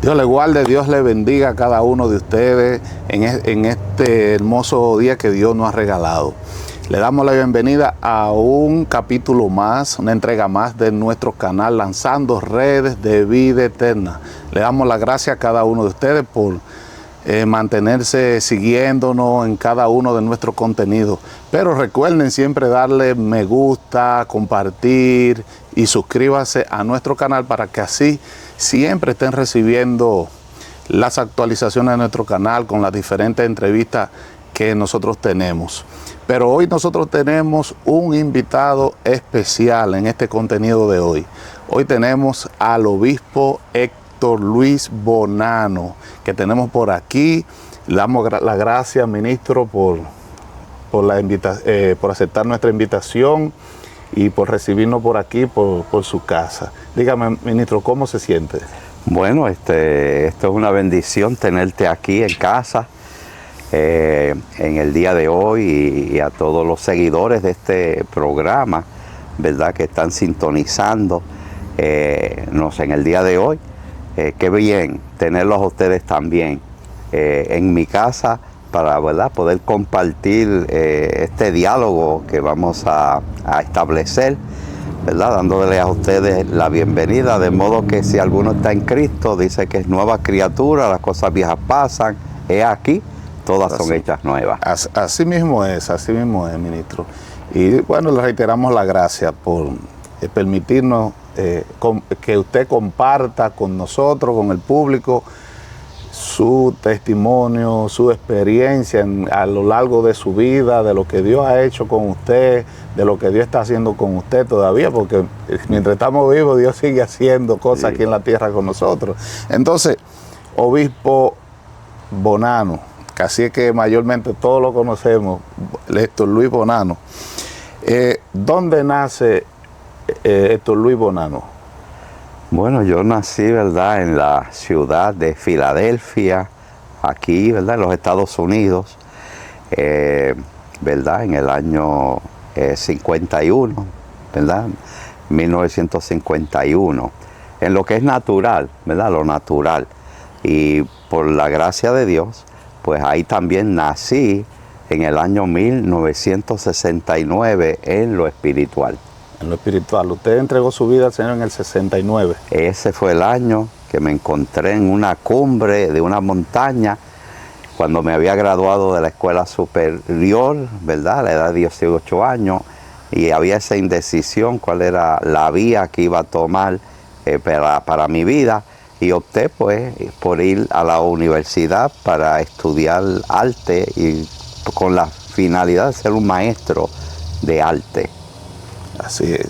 Dios le guarde, Dios le bendiga a cada uno de ustedes en este hermoso día que Dios nos ha regalado. Le damos la bienvenida a un capítulo más, una entrega más de nuestro canal Lanzando Redes de Vida Eterna. Le damos las gracias a cada uno de ustedes por mantenerse siguiéndonos en cada uno de nuestros contenidos. Pero recuerden siempre darle me gusta, compartir y suscríbase a nuestro canal para que así siempre estén recibiendo las actualizaciones de nuestro canal con las diferentes entrevistas que nosotros tenemos. Pero hoy nosotros tenemos un invitado especial en este contenido de hoy. Hoy tenemos al obispo Héctor Luis Bonano, que tenemos por aquí. Le damos las gracias, ministro, por aceptar nuestra invitación y por recibirnos por aquí, por su casa. Dígame, ministro, ¿cómo se siente? Bueno, esto es una bendición tenerte aquí en casa en el día de hoy y a todos los seguidores de este programa, ¿verdad?, que están sintonizando en el día de hoy. Qué bien tenerlos a ustedes también en mi casa para, ¿verdad?, poder compartir este diálogo que vamos a establecer, ¿verdad?, dándole a ustedes la bienvenida, de modo que si alguno está en Cristo, dice que es nueva criatura, las cosas viejas pasan, he aquí, todas son hechas nuevas. Así mismo es, ministro. Y bueno, le reiteramos la gracia por permitirnos que usted comparta con nosotros, con el público, su testimonio, su experiencia a lo largo de su vida, de lo que Dios ha hecho con usted, de lo que Dios está haciendo con usted todavía, porque mientras estamos vivos, Dios sigue haciendo cosas aquí en la tierra con nosotros. Entonces, obispo Bonano, casi es que mayormente todos lo conocemos, Héctor Luis Bonano. ¿Dónde nace Héctor Luis Bonano? Bueno, yo nací, ¿verdad?, en la ciudad de Filadelfia, aquí, ¿verdad?, en los Estados Unidos, ¿verdad?, en el año 51, ¿verdad?, 1951, en lo que es natural, ¿verdad?, lo natural. Y por la gracia de Dios, pues ahí también nací en el año 1969 en lo espiritual. En lo espiritual. Usted entregó su vida al Señor en el 69. Ese fue el año que me encontré en una cumbre de una montaña, cuando me había graduado de la escuela superior, ¿verdad?, a la edad de 18 años, y había esa indecisión, cuál era la vía que iba a tomar para mi vida, y opté pues por ir a la universidad para estudiar arte y con la finalidad de ser un maestro de arte. Así es.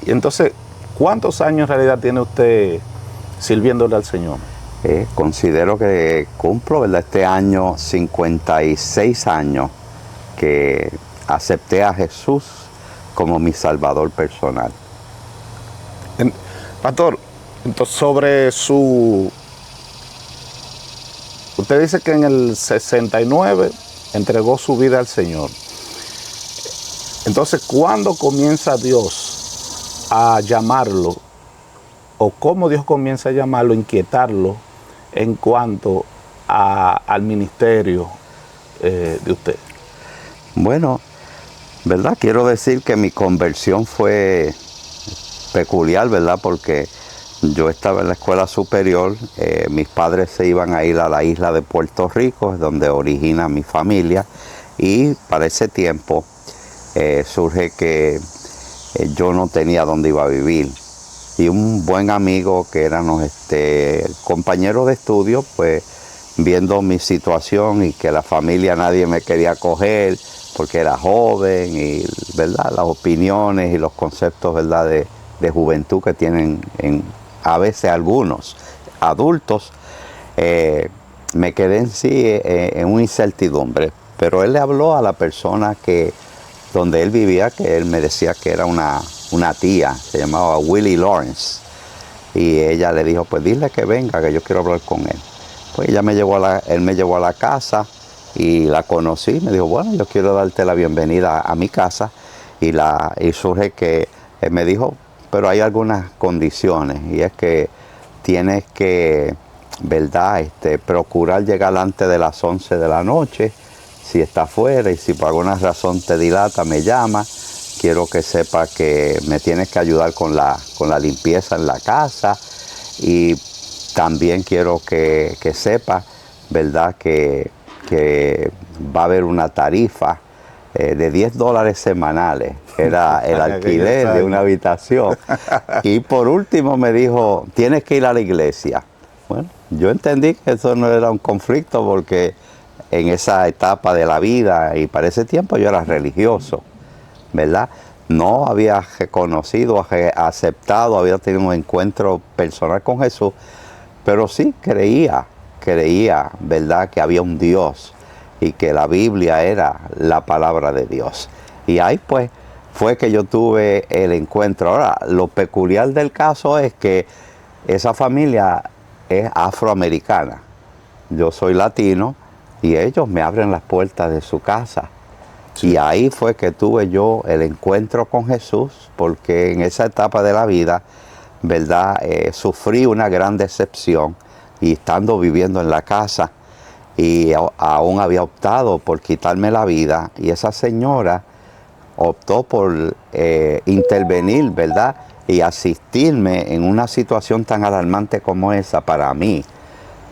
Y entonces, ¿cuántos años en realidad tiene usted sirviéndole al Señor? Considero que cumplo, ¿verdad?, este año 56 años que acepté a Jesús como mi Salvador personal. Pastor, entonces sobre su... Usted dice que en el 69 entregó su vida al Señor. Entonces, ¿cuándo comienza Dios a llamarlo? ¿O cómo Dios comienza a llamarlo, inquietarlo en cuanto al ministerio de usted? Bueno, ¿verdad? Quiero decir que mi conversión fue peculiar, ¿verdad? Porque yo estaba en la escuela superior, mis padres se iban a ir a la isla de Puerto Rico, donde origina mi familia, y para ese tiempo surge que yo no tenía dónde iba a vivir. Y un buen amigo que éramos compañeros de estudio, pues viendo mi situación y que la familia nadie me quería coger porque era joven y, ¿verdad?, las opiniones y los conceptos, ¿verdad?, de juventud que tienen a veces algunos adultos, me quedé en sí en una incertidumbre. Pero él le habló a la persona donde él vivía, que él me decía que era una tía, se llamaba Willie Lawrence, y ella le dijo, pues dile que venga, que yo quiero hablar con él. Pues él me llevó a la casa y la conocí, me dijo, bueno, yo quiero darte la bienvenida a mi casa, y surge que él me dijo, pero hay algunas condiciones, y es que tienes que ¿verdad? Procurar llegar antes de las 11 de la noche, si está afuera, y si por alguna razón te dilata, me llama. Quiero que sepa que me tienes que ayudar con la limpieza en la casa, y también quiero que sepa, ¿verdad?, que va a haber una tarifa de $10 semanales, era el alquiler de una habitación. Y por último me dijo, tienes que ir a la iglesia. Bueno, yo entendí que eso no era un conflicto, porque en esa etapa de la vida y para ese tiempo yo era religioso, ¿verdad? No había reconocido, aceptado, había tenido un encuentro personal con Jesús, pero sí creía, ¿verdad?, que había un Dios y que la Biblia era la palabra de Dios. Y ahí pues fue que yo tuve el encuentro. Ahora, lo peculiar del caso es que esa familia es afroamericana. Yo soy latino y ellos me abren las puertas de su casa. Sí. Y ahí fue que tuve yo el encuentro con Jesús, porque en esa etapa de la vida, ¿verdad?, sufrí una gran decepción, y estando viviendo en la casa, y aún había optado por quitarme la vida, y esa señora optó por intervenir, ¿verdad?, y asistirme en una situación tan alarmante como esa para mí.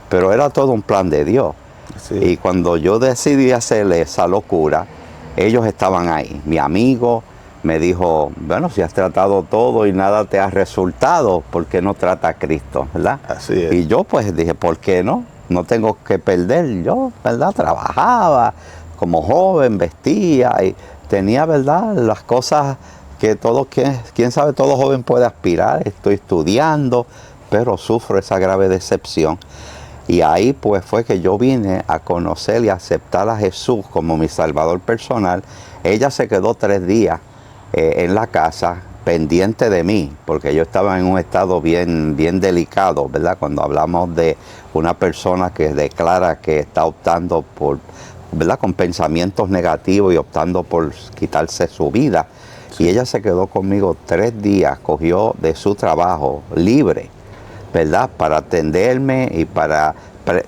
Pero era todo un plan de Dios. Sí. Y cuando yo decidí hacerle esa locura, ellos estaban ahí. Mi amigo me dijo, bueno, si has tratado todo y nada te ha resultado, ¿por qué no trata a Cristo, verdad? Así es. Y yo pues dije, ¿por qué no? No tengo que perder. Yo, ¿verdad?, trabajaba como joven, vestía y tenía, ¿verdad?, las cosas que todo, quién sabe, todo joven puede aspirar. Estoy estudiando, pero sufro esa grave decepción. Y ahí pues fue que yo vine a conocer y aceptar a Jesús como mi Salvador personal. Ella se quedó 3 días en la casa pendiente de mí, porque yo estaba en un estado bien delicado, ¿verdad? Cuando hablamos de una persona que declara que está optando por, ¿verdad?, con pensamientos negativos y optando por quitarse su vida. Sí. Y ella se quedó conmigo 3 días, cogió de su trabajo libre, ¿verdad?, para atenderme y para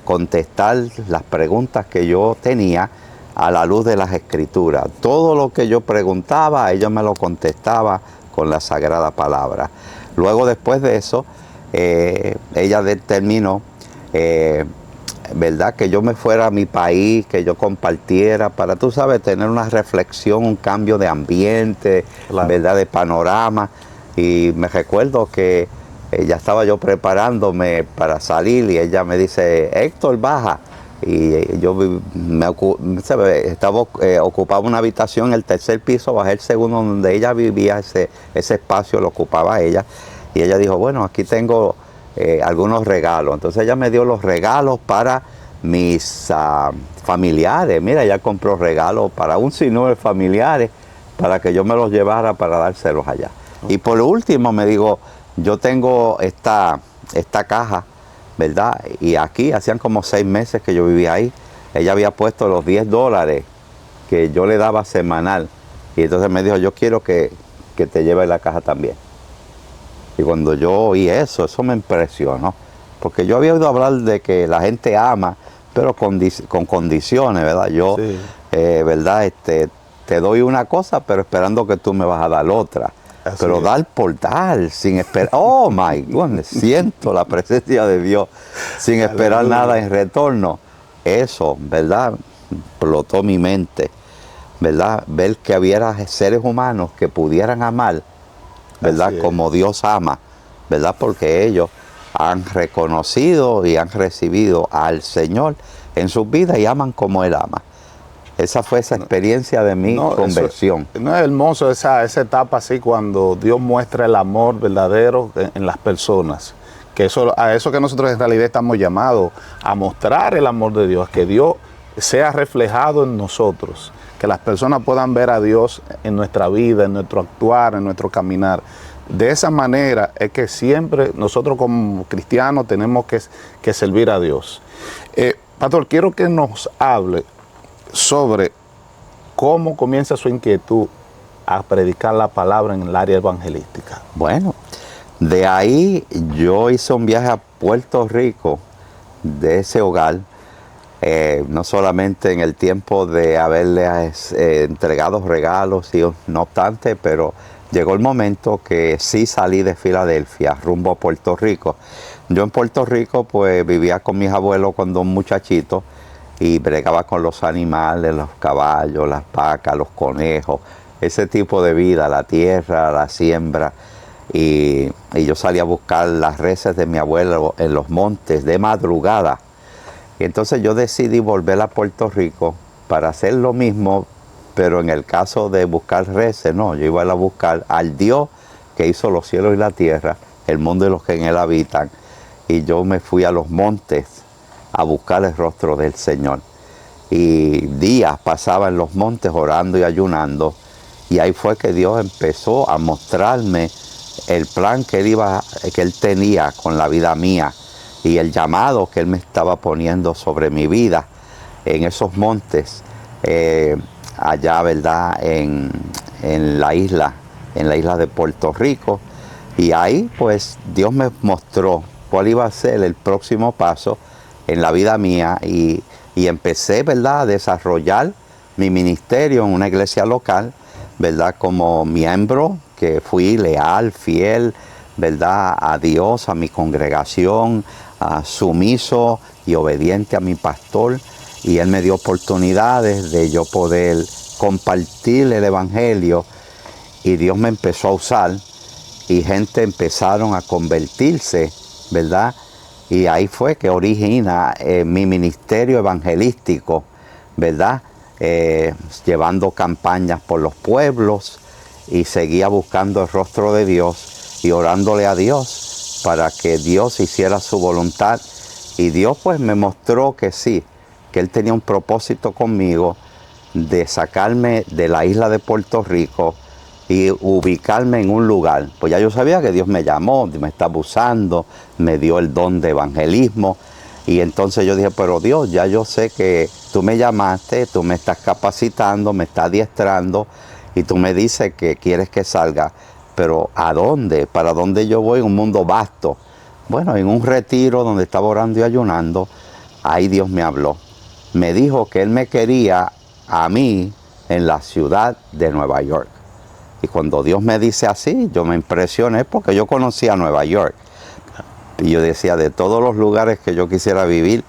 contestar las preguntas que yo tenía a la luz de las Escrituras. Todo lo que yo preguntaba, ella me lo contestaba con la Sagrada Palabra. Luego, después de eso, ella determinó, ¿verdad?, que yo me fuera a mi país, que yo compartiera, para, tú sabes, tener una reflexión, un cambio de ambiente, claro, ¿verdad?, de panorama. Y me recuerdo que ya estaba yo preparándome para salir y ella me dice, Héctor, baja. Y yo ocupaba una habitación en el 3er piso, bajé el segundo donde ella vivía, ese espacio lo ocupaba ella. Y ella dijo, bueno, aquí tengo algunos regalos. Entonces ella me dio los regalos para mis familiares. Mira, ella compró regalos para un sinnúmero de familiares para que yo me los llevara para dárselos allá. Y por último me dijo, yo tengo esta caja, ¿verdad? Y aquí hacían como 6 meses que yo vivía ahí. Ella había puesto los $10 que yo le daba semanal. Y entonces me dijo, yo quiero que te lleves la caja también. Y cuando yo oí eso me impresionó. Porque yo había oído hablar de que la gente ama, pero con condiciones, ¿verdad? Yo, sí, ¿verdad?, te doy una cosa, pero esperando que tú me vas a dar otra. Así pero es. Dar por dar, sin esperar. Oh my goodness, siento la presencia de Dios, sin esperar nada en retorno. Eso, ¿verdad?, explotó mi mente, ¿verdad? Ver que hubiera seres humanos que pudieran amar, ¿verdad?, como Dios ama, ¿verdad? Porque ellos han reconocido y han recibido al Señor en sus vidas y aman como Él ama. Esa fue esa experiencia de mi conversión. No es hermoso esa etapa así, cuando Dios muestra el amor verdadero en las personas. Que a eso que nosotros en realidad estamos llamados, a mostrar el amor de Dios, que Dios sea reflejado en nosotros, que las personas puedan ver a Dios en nuestra vida, en nuestro actuar, en nuestro caminar. De esa manera es que siempre nosotros como cristianos tenemos que servir a Dios. Pastor, quiero que nos hable sobre cómo comienza su inquietud a predicar la palabra en el área evangelística. Bueno, de ahí yo hice un viaje a Puerto Rico de ese hogar, no solamente en el tiempo de haberle entregado regalos, y no obstante, pero llegó el momento que sí salí de Filadelfia rumbo a Puerto Rico. Yo en Puerto Rico pues vivía con mis abuelos cuando un muchachito y bregaba con los animales, los caballos, las vacas, los conejos, ese tipo de vida, la tierra, la siembra. Y yo salía a buscar las reses de mi abuelo en los montes de madrugada. Y entonces yo decidí volver a Puerto Rico para hacer lo mismo, pero en el caso de buscar reses, no, yo iba a buscar al Dios que hizo los cielos y la tierra, el mundo y los que en él habitan. Y yo me fui a los montes a buscar el rostro del Señor. Y días pasaba en los montes orando y ayunando. Y ahí fue que Dios empezó a mostrarme el plan que él tenía con la vida mía y el llamado que Él me estaba poniendo sobre mi vida en esos montes, allá, ¿verdad?, en la isla de Puerto Rico. Y ahí, pues, Dios me mostró cuál iba a ser el próximo paso en la vida mía y empecé, ¿verdad?, a desarrollar mi ministerio en una iglesia local, ¿verdad?, como miembro, que fui leal, fiel, ¿verdad?, a Dios, a mi congregación, sumiso y obediente a mi pastor. Y Él me dio oportunidades de yo poder compartir el evangelio y Dios me empezó a usar y gente empezaron a convertirse, ¿verdad? Y ahí fue que origina mi ministerio evangelístico, ¿verdad? Llevando campañas por los pueblos y seguía buscando el rostro de Dios y orándole a Dios para que Dios hiciera su voluntad. Y Dios pues me mostró que sí, que Él tenía un propósito conmigo de sacarme de la isla de Puerto Rico y ubicarme en un lugar. Pues ya yo sabía que Dios me llamó, me estaba usando, me dio el don de evangelismo. Y entonces yo dije, pero Dios, ya yo sé que tú me llamaste, tú me estás capacitando, me estás adiestrando y tú me dices que quieres que salga. Pero ¿a dónde? ¿Para dónde yo voy en un mundo vasto? Bueno, en un retiro donde estaba orando y ayunando, ahí Dios me habló. Me dijo que Él me quería a mí en la ciudad de Nueva York. Y cuando Dios me dice así, yo me impresioné porque yo conocía Nueva York. Y yo decía, de todos los lugares que yo quisiera vivir,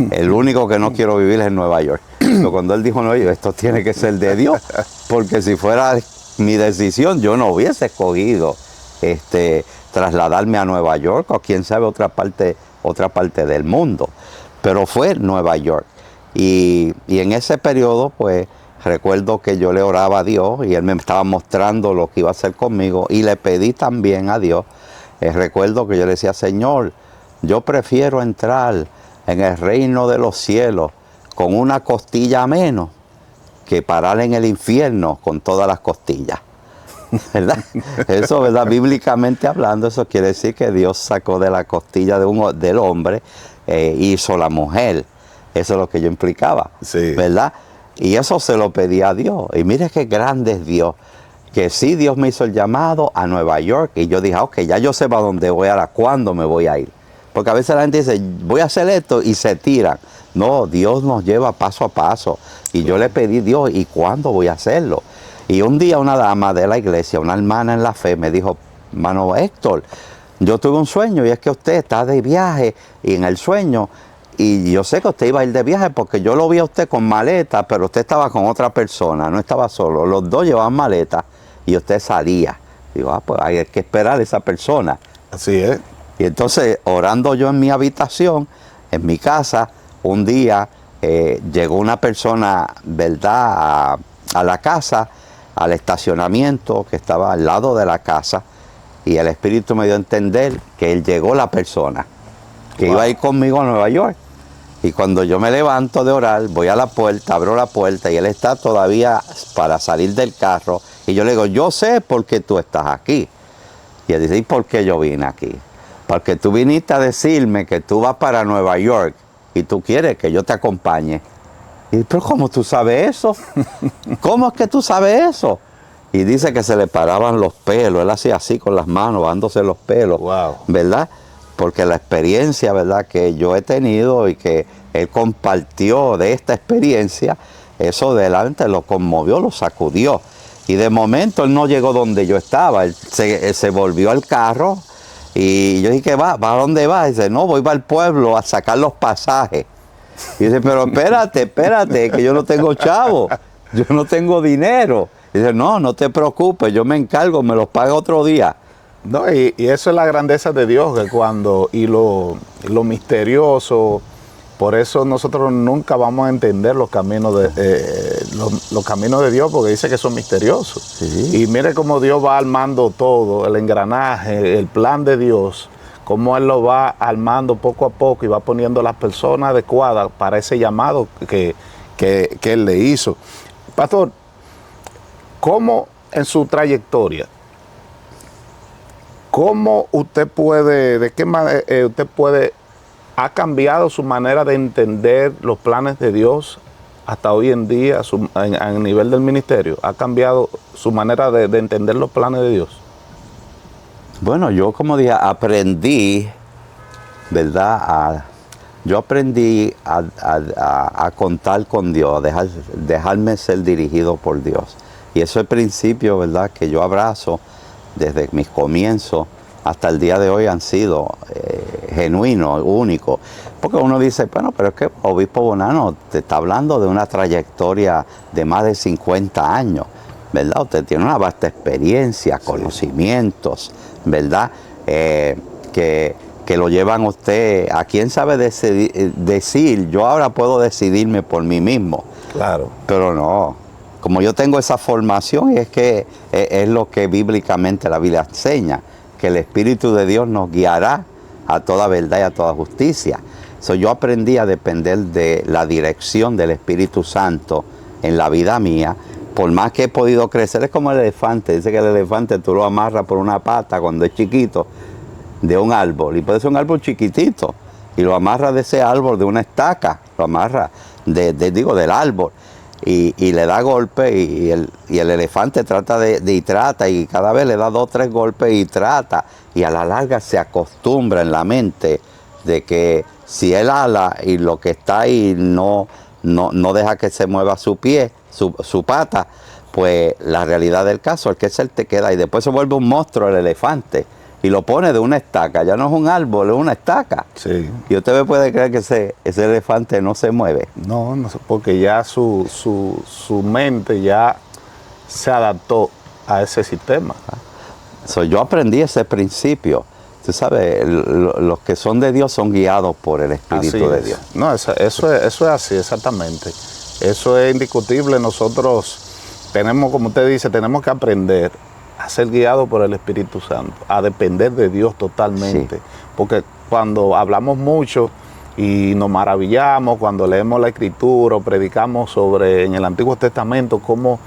el único que no quiero vivir es en Nueva York. Pero cuando Él dijo, no, esto tiene que ser de Dios, porque si fuera mi decisión, yo no hubiese escogido trasladarme a Nueva York o quién sabe otra parte del mundo. Pero fue Nueva York. Y en ese periodo, pues, recuerdo que yo le oraba a Dios y Él me estaba mostrando lo que iba a hacer conmigo y le pedí también a Dios. Recuerdo que yo le decía, Señor, yo prefiero entrar en el reino de los cielos con una costilla menos que parar en el infierno con todas las costillas. ¿Verdad? Eso, ¿verdad? Bíblicamente hablando, eso quiere decir que Dios sacó de la costilla del hombre, hizo la mujer. Eso es lo que yo implicaba, sí, ¿verdad? Y eso se lo pedí a Dios. Y mire qué grande es Dios. Que sí, Dios me hizo el llamado a Nueva York. Y yo dije, ok, ya yo sé para dónde voy, ahora cuándo me voy a ir. Porque a veces la gente dice, voy a hacer esto y se tiran. No, Dios nos lleva paso a paso. Y yo le pedí a Dios, ¿y cuándo voy a hacerlo? Y un día una dama de la iglesia, una hermana en la fe, me dijo, hermano Héctor, yo tuve un sueño y es que usted está de viaje y en el sueño, y yo sé que usted iba a ir de viaje porque yo lo vi a usted con maleta, pero usted estaba con otra persona, no estaba solo. Los dos llevaban maleta y usted salía. Digo, pues hay que esperar a esa persona. Así es. Y entonces, orando yo en mi habitación, en mi casa, un día llegó una persona, ¿verdad?, a la casa, al estacionamiento que estaba al lado de la casa, y el Espíritu me dio a entender que llegó la persona que iba a ir conmigo a Nueva York. Y cuando yo me levanto de orar, voy a la puerta, abro la puerta y él está todavía para salir del carro. Y yo le digo, yo sé por qué tú estás aquí. Y él dice, ¿y por qué yo vine aquí? Porque tú viniste a decirme que tú vas para Nueva York y tú quieres que yo te acompañe. Y pero ¿cómo tú sabes eso? ¿Cómo es que tú sabes eso? Y dice que se le paraban los pelos. Él hacía así con las manos, dándose los pelos. Wow. ¿Verdad? porque la experiencia, ¿verdad?, que yo he tenido y que él compartió de esta experiencia, eso delante lo conmovió, lo sacudió. Y de momento él no llegó donde yo estaba, él se volvió al carro y yo dije, ¿va a dónde va? Y dice, no, voy para el pueblo a sacar los pasajes. Y dice, pero espérate, que yo no tengo chavo, yo no tengo dinero. Y dice, no te preocupes, yo me encargo, me los paga otro día. No, y eso es la grandeza de Dios, que y lo misterioso. Por eso nosotros nunca vamos a entender los caminos los caminos de Dios, porque dice que son misteriosos. Sí. Y mire cómo Dios va armando todo, el engranaje, el plan de Dios, cómo Él lo va armando poco a poco y va poniendo las personas adecuadas para ese llamado que Él le hizo. Pastor, ¿cómo en su trayectoria, cómo usted puede, de qué manera usted puede, ha cambiado su manera de entender los planes de Dios hasta hoy en día a nivel del ministerio? ¿Ha cambiado su manera de entender los planes de Dios? Bueno, yo como dije, aprendí, ¿verdad? Yo aprendí a contar con Dios, dejarme ser dirigido por Dios. Y eso es el principio, ¿verdad?, que yo abrazo desde mis comienzos hasta el día de hoy han sido genuinos, únicos. Porque uno dice, bueno, pero es que Obispo Bonano te está hablando de una trayectoria de más de 50 años, ¿verdad? Usted tiene una vasta experiencia, conocimientos, ¿verdad? Que lo llevan a usted, a quién sabe decir, yo ahora puedo decidirme por mí mismo. Claro. Pero no, como yo tengo esa formación, y es que es lo que bíblicamente la Biblia enseña, que el Espíritu de Dios nos guiará a toda verdad y a toda justicia. Yo aprendí a depender de la dirección del Espíritu Santo en la vida mía. Por más que he podido crecer, es como el elefante. Dice que el elefante tú lo amarras por una pata cuando es chiquito de un árbol. Y puede ser un árbol chiquitito. Y lo amarras de ese árbol, de una estaca. Lo amarras del árbol. Y le da golpe y el elefante trata y cada vez le da 2 o 3 golpes y trata. Y a la larga se acostumbra en la mente de que si él ala y lo que está ahí no deja que se mueva su pie, su pata, pues la realidad del caso es que él te queda y después se vuelve un monstruo el elefante y lo pone de una estaca, ya no es un árbol, es una estaca. Sí. Y usted me puede creer que ese elefante no se mueve. No, porque ya su mente ya se adaptó a ese sistema. Yo aprendí ese principio. Tú sabes, los que son de Dios son guiados por el Espíritu de Dios. No, eso es así, exactamente. Eso es indiscutible. Nosotros tenemos, como usted dice, tenemos que aprender a ser guiados por el Espíritu Santo, a depender de Dios totalmente. Sí. Porque cuando hablamos mucho y nos maravillamos, cuando leemos la Escritura o predicamos sobre en el Antiguo Testamento cómo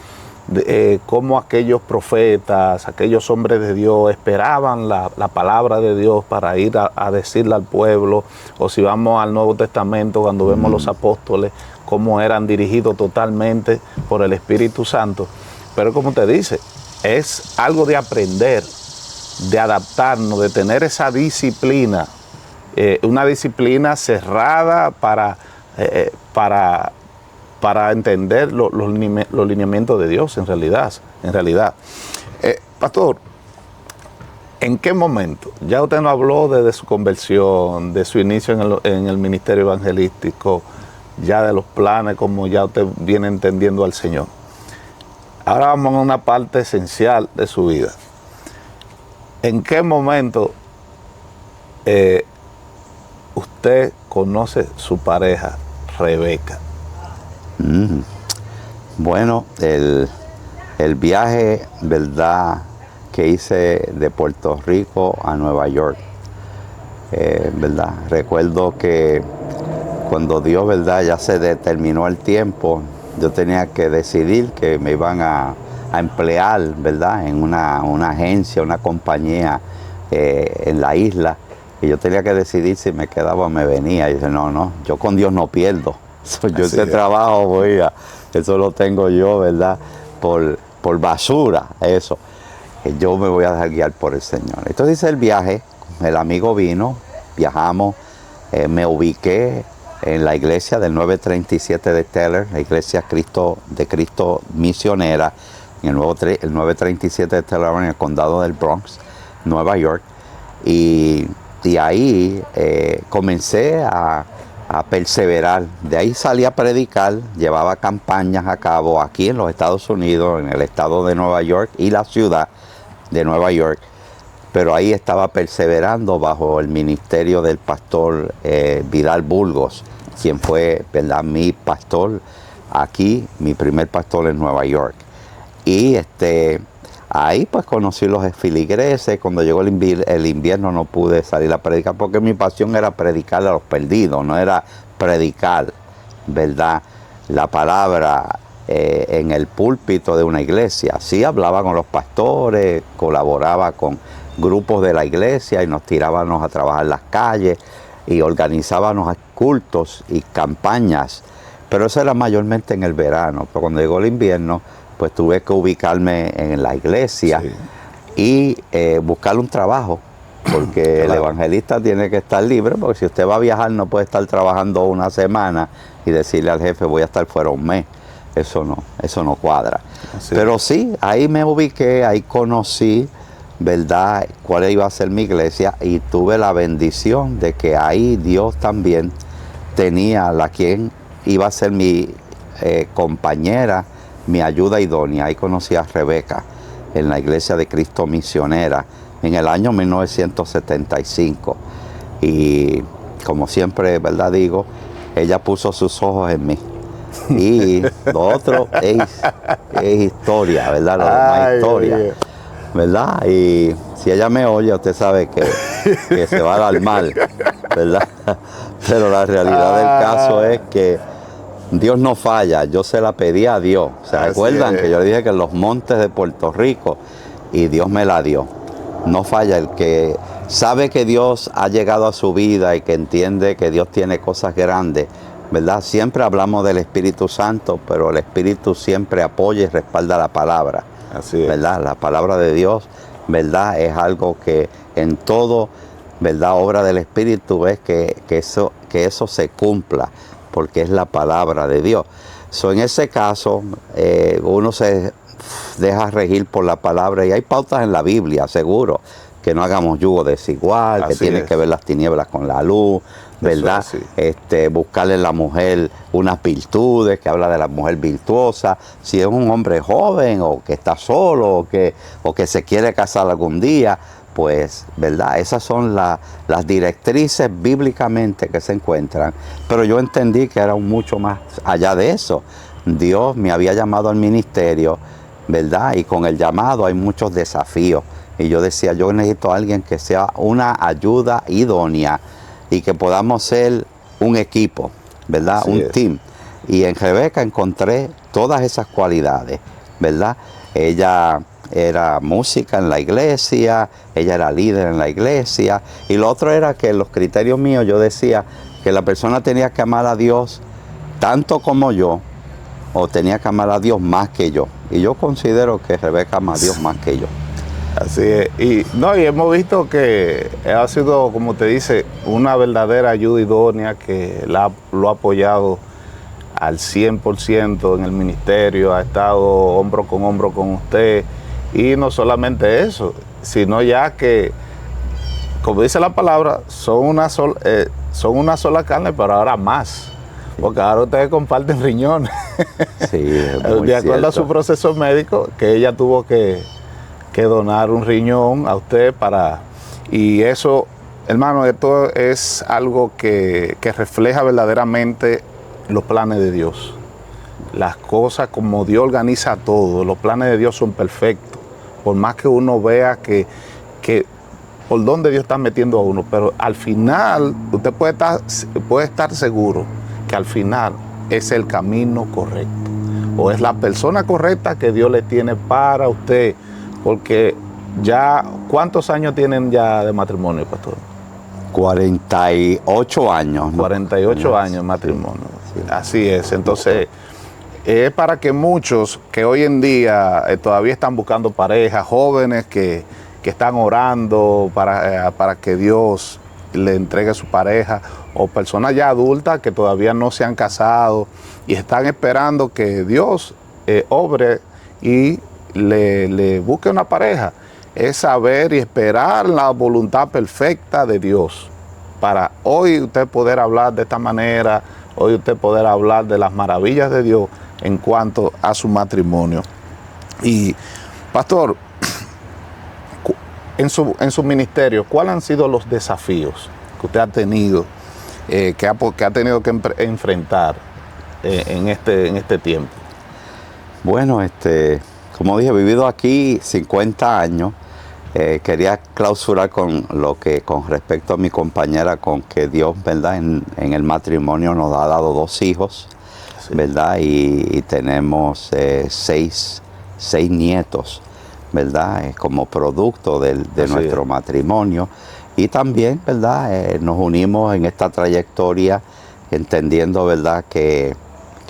aquellos profetas, aquellos hombres de Dios esperaban la palabra de Dios para ir a decirle al pueblo, o si vamos al Nuevo Testamento, cuando vemos los apóstoles, cómo eran dirigidos totalmente por el Espíritu Santo. Pero como te dice, es algo de aprender, de adaptarnos, de tener esa disciplina, una disciplina cerrada para entender los lineamientos de Dios en realidad. Pastor, ¿en qué momento? Ya usted nos habló de su conversión, de su inicio en el ministerio evangelístico, ya de los planes, como ya usted viene entendiendo al Señor. Ahora vamos a una parte esencial de su vida. ¿En qué momento usted conoce su pareja, Rebeca? Bueno, el viaje, ¿verdad?, que hice de Puerto Rico a Nueva York, ¿verdad? Recuerdo que cuando Dios, ¿verdad?, ya se determinó el tiempo, yo tenía que decidir que me iban a emplear, ¿verdad?, en una agencia, una compañía en la isla, y yo tenía que decidir si me quedaba o me venía. Y dice, no, yo con Dios no pierdo. Yo ese trabajo eso lo tengo yo, ¿verdad?, por basura, eso. Yo me voy a dejar guiar por el Señor. Entonces hice el viaje, el amigo vino, viajamos, me ubiqué en la iglesia del 937 de Teller, la iglesia de Cristo Misionera, en el 937 de Teller, en el condado del Bronx, Nueva York. Y ahí comencé a perseverar. De ahí salí a predicar, llevaba campañas a cabo aquí en los Estados Unidos, en el estado de Nueva York y la ciudad de Nueva York. Pero ahí estaba perseverando bajo el ministerio del pastor Vidal Burgos, quien fue, ¿verdad?, mi pastor aquí, mi primer pastor en Nueva York. Y ahí pues conocí los feligreses. Cuando llegó el invierno no pude salir a predicar porque mi pasión era predicar a los perdidos, no era predicar, ¿verdad?, la palabra en el púlpito de una iglesia. Sí hablaba con los pastores, colaboraba con grupos de la iglesia y nos tirábamos a trabajar en las calles y organizábamos cultos y campañas, pero eso era mayormente en el verano. Pero cuando llegó el invierno, pues tuve que ubicarme en la iglesia y buscar un trabajo, porque el evangelista tiene que estar libre, porque si usted va a viajar no puede estar trabajando una semana y decirle al jefe voy a estar fuera un mes. Eso no cuadra. Pero sí, ahí me ubiqué, ahí conocí, ¿verdad?, cuál iba a ser mi iglesia, y tuve la bendición de que ahí Dios también tenía quien iba a ser mi compañera, mi ayuda idónea. Ahí conocí a Rebeca en la iglesia de Cristo Misionera en el año 1975. Y como siempre, ¿verdad?, digo, ella puso sus ojos en mí. Y lo otro es historia, ¿verdad? Lo demás es historia, ¿verdad? Y si ella me oye, usted sabe que se va a alarmar, ¿verdad? Pero la realidad del caso es que Dios no falla. Yo se la pedí a Dios. ¿Se recuerdan que yo le dije que en los montes de Puerto Rico, y Dios me la dio? No falla. El que sabe que Dios ha llegado a su vida y que entiende que Dios tiene cosas grandes, ¿verdad? Siempre hablamos del Espíritu Santo, pero el Espíritu siempre apoya y respalda la palabra. Así es. ¿Verdad? La palabra de Dios, ¿verdad?, es algo que en todo, ¿verdad?, obra del Espíritu es que eso se cumpla, porque es la palabra de Dios. En ese caso, uno se deja regir por la palabra, y hay pautas en la Biblia, seguro, que no hagamos yugo desigual, que tiene que ver las tinieblas con la luz, ¿verdad? Buscarle a la mujer unas virtudes, que habla de la mujer virtuosa, si es un hombre joven o que está solo o que se quiere casar algún día, pues, ¿verdad? Esas son las directrices bíblicamente que se encuentran. Pero yo entendí que era mucho más allá de eso. Dios me había llamado al ministerio, ¿verdad? Y con el llamado hay muchos desafíos. Y yo decía, yo necesito a alguien que sea una ayuda idónea y que podamos ser un equipo, ¿verdad? Un team. Y en Rebeca encontré todas esas cualidades, ¿verdad? Ella era música en la iglesia, ella era líder en la iglesia, y lo otro era que los criterios míos, yo decía que la persona tenía que amar a Dios tanto como yo, o tenía que amar a Dios más que yo. Y yo considero que Rebeca ama a Dios más que yo. Así es. Y hemos visto que ha sido, como te dice, una verdadera ayuda idónea, que lo ha apoyado al 100% en el ministerio, ha estado hombro con usted. Y no solamente eso, sino ya que, como dice la palabra, son una sola carne, pero ahora más. Porque ahora ustedes comparten riñones. Sí, de acuerdo a su proceso médico, que ella tuvo que donar un riñón a usted y eso, hermano, esto es algo que refleja verdaderamente los planes de Dios. Las cosas como Dios organiza todo, los planes de Dios son perfectos. Por más que uno vea que por dónde Dios está metiendo a uno, pero al final usted puede estar seguro que al final es el camino correcto, o es la persona correcta que Dios le tiene para usted. Porque ya, ¿cuántos años tienen ya de matrimonio, pastor? 48 años. 48 años de matrimonio. Sí. Así es. Entonces, es para que muchos que hoy en día todavía están buscando pareja, jóvenes que están orando para que Dios le entregue a su pareja, o personas ya adultas que todavía no se han casado y están esperando que Dios obre y le busque una pareja. Es saber y esperar la voluntad perfecta de Dios para hoy usted poder hablar de esta manera, hoy usted poder hablar de las maravillas de Dios en cuanto a su matrimonio. Y pastor, en su ministerio, ¿cuáles han sido los desafíos que usted ha tenido, que ha tenido que enfrentar en este tiempo? Bueno, como dije, he vivido aquí 50 años. Quería clausurar con respecto a mi compañera, con que Dios, ¿verdad? En el matrimonio nos ha dado 2 hijos, sí, ¿verdad? Y tenemos 6 nietos, ¿verdad? Como producto de nuestro matrimonio. Y también, ¿verdad? Nos unimos en esta trayectoria entendiendo, ¿verdad? Que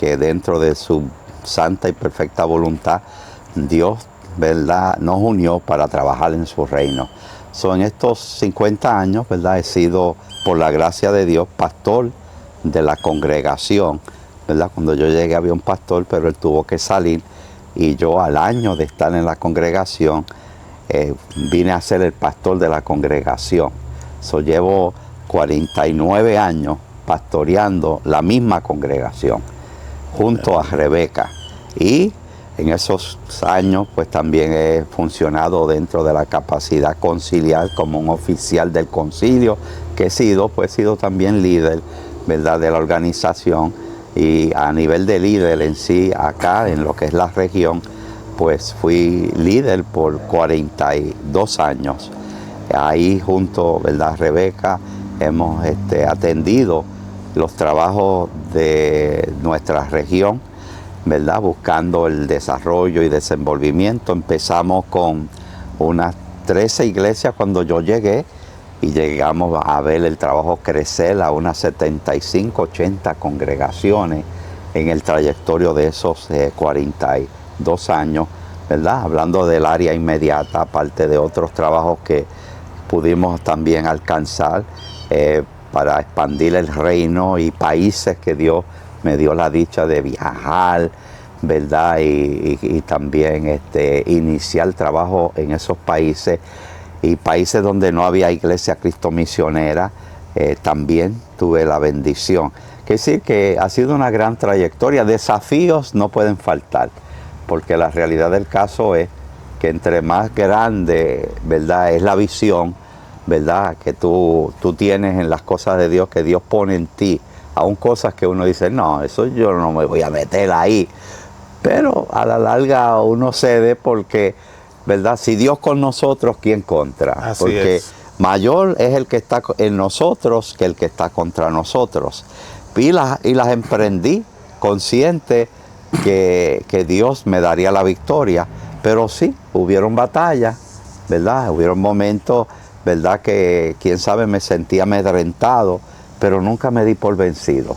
dentro de su santa y perfecta voluntad, Dios, ¿verdad?, nos unió para trabajar en su reino. En estos 50 años, ¿verdad?, he sido, por la gracia de Dios, pastor de la congregación, ¿verdad? Cuando yo llegué había un pastor, pero él tuvo que salir, y yo, al año de estar en la congregación, vine a ser el pastor de la congregación. Llevo 49 años pastoreando la misma congregación, junto a Rebeca. Y en esos años, pues también he funcionado dentro de la capacidad conciliar como un oficial del concilio, que he sido también líder, ¿verdad?, de la organización. Y a nivel de líder en sí, acá en lo que es la región, pues fui líder por 42 años. Ahí junto, ¿verdad?, Rebeca, hemos atendido los trabajos de nuestra región, ¿verdad?, buscando el desarrollo y desenvolvimiento. Empezamos con unas 13 iglesias cuando yo llegué, y llegamos a ver el trabajo crecer a unas 75, 80 congregaciones en el trayectorio de esos 42 años, ¿verdad? Hablando del área inmediata, aparte de otros trabajos que pudimos también alcanzar para expandir el reino, y países que Dios me dio la dicha de viajar, ¿verdad? Y también iniciar trabajo en esos países, y países donde no había iglesia Cristo misionera, también tuve la bendición. Quiere decir que ha sido una gran trayectoria. Desafíos no pueden faltar, porque la realidad del caso es que entre más grande, ¿verdad?, es la visión, ¿verdad?, que tú tienes en las cosas de Dios, que Dios pone en ti, aún cosas que uno dice, no, eso yo no me voy a meter ahí. Pero a la larga uno cede porque, ¿verdad?, si Dios con nosotros, ¿quién contra? Así porque es. Mayor es el que está en nosotros que el que está contra nosotros. Y las emprendí consciente que Dios me daría la victoria. Pero sí, hubieron batallas, ¿verdad? Hubieron momentos, ¿verdad?, que quién sabe me sentía amedrentado, pero nunca me di por vencido,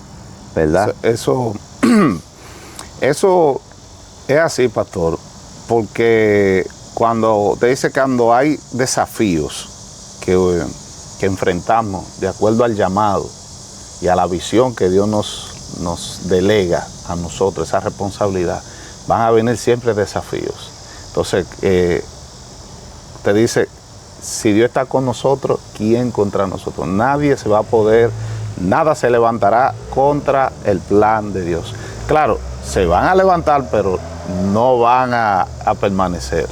¿verdad? Eso es así, pastor, porque cuando hay desafíos que enfrentamos de acuerdo al llamado y a la visión que Dios nos delega a nosotros, esa responsabilidad, van a venir siempre desafíos. Entonces, te dice, si Dios está con nosotros, ¿quién contra nosotros? Nadie se va a poder, nada se levantará contra el plan de Dios. Claro, se van a levantar, pero no van a permanecer.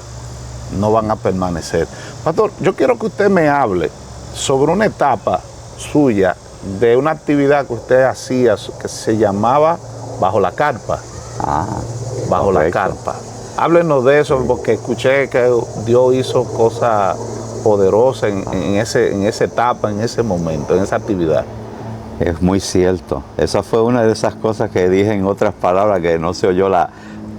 No van a permanecer. Pastor, yo quiero que usted me hable sobre una etapa suya de una actividad que usted hacía que se llamaba Bajo la Carpa. Bajo la Carpa. Háblenos de eso, porque escuché que Dios hizo cosas poderosas en esa etapa, en ese momento, en esa actividad. Es muy cierto. Esa fue una de esas cosas que dije en otras palabras, que no se oyó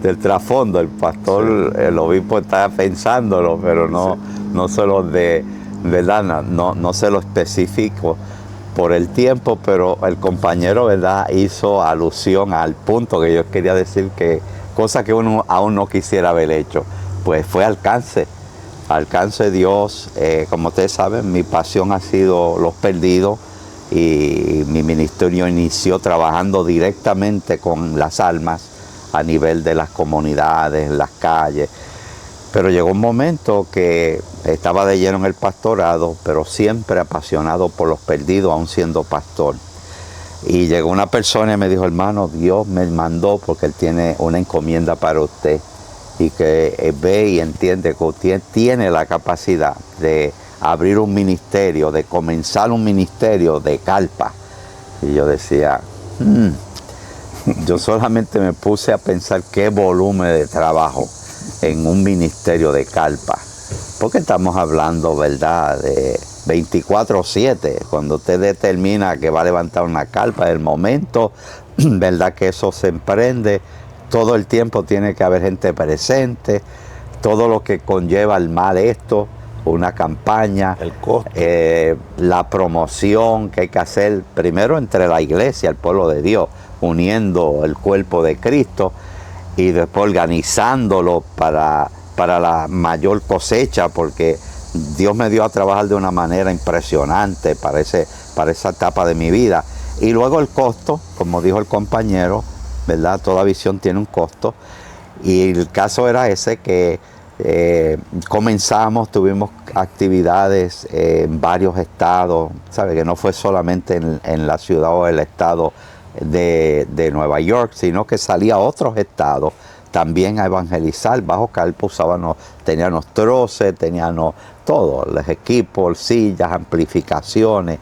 del trasfondo. El pastor, sí, el obispo estaba pensándolo, pero no se lo ¿verdad? No se lo especifico por el tiempo, pero el compañero, ¿verdad?, hizo alusión al punto que yo quería decir, que cosa que uno aún no quisiera haber hecho, pues fue alcance. alcance Dios. Como ustedes saben, mi pasión ha sido los perdidos y mi ministerio inició trabajando directamente con las almas a nivel de las comunidades, las calles. Pero llegó un momento que estaba de lleno en el pastorado, pero siempre apasionado por los perdidos, aún siendo pastor. Y llegó una persona y me dijo, hermano, Dios me mandó porque Él tiene una encomienda para usted y que ve y entiende que usted tiene la capacidad de abrir un ministerio, de comenzar un ministerio de carpa. Y yo decía, yo solamente me puse a pensar qué volumen de trabajo en un ministerio de carpa. Porque estamos hablando, ¿verdad?, de 24/7, cuando usted determina que va a levantar una carpa, el momento, ¿verdad?, que eso se emprende, todo el tiempo tiene que haber gente presente, todo lo que conlleva el mal esto, una campaña, el costo, la promoción que hay que hacer primero entre la iglesia, el pueblo de Dios, uniendo el cuerpo de Cristo y después organizándolo para la mayor cosecha, porque Dios me dio a trabajar de una manera impresionante para esa etapa de mi vida. Y luego el costo, como dijo el compañero, ¿verdad? Toda visión tiene un costo. Y el caso era ese que comenzamos, tuvimos actividades en varios estados, ¿sabe? Que no fue solamente en la ciudad o el estado de Nueva York, sino que salía a otros estados también a evangelizar. Bajo carpa teníamos troces, teníamos todo, los equipos, sillas, amplificaciones,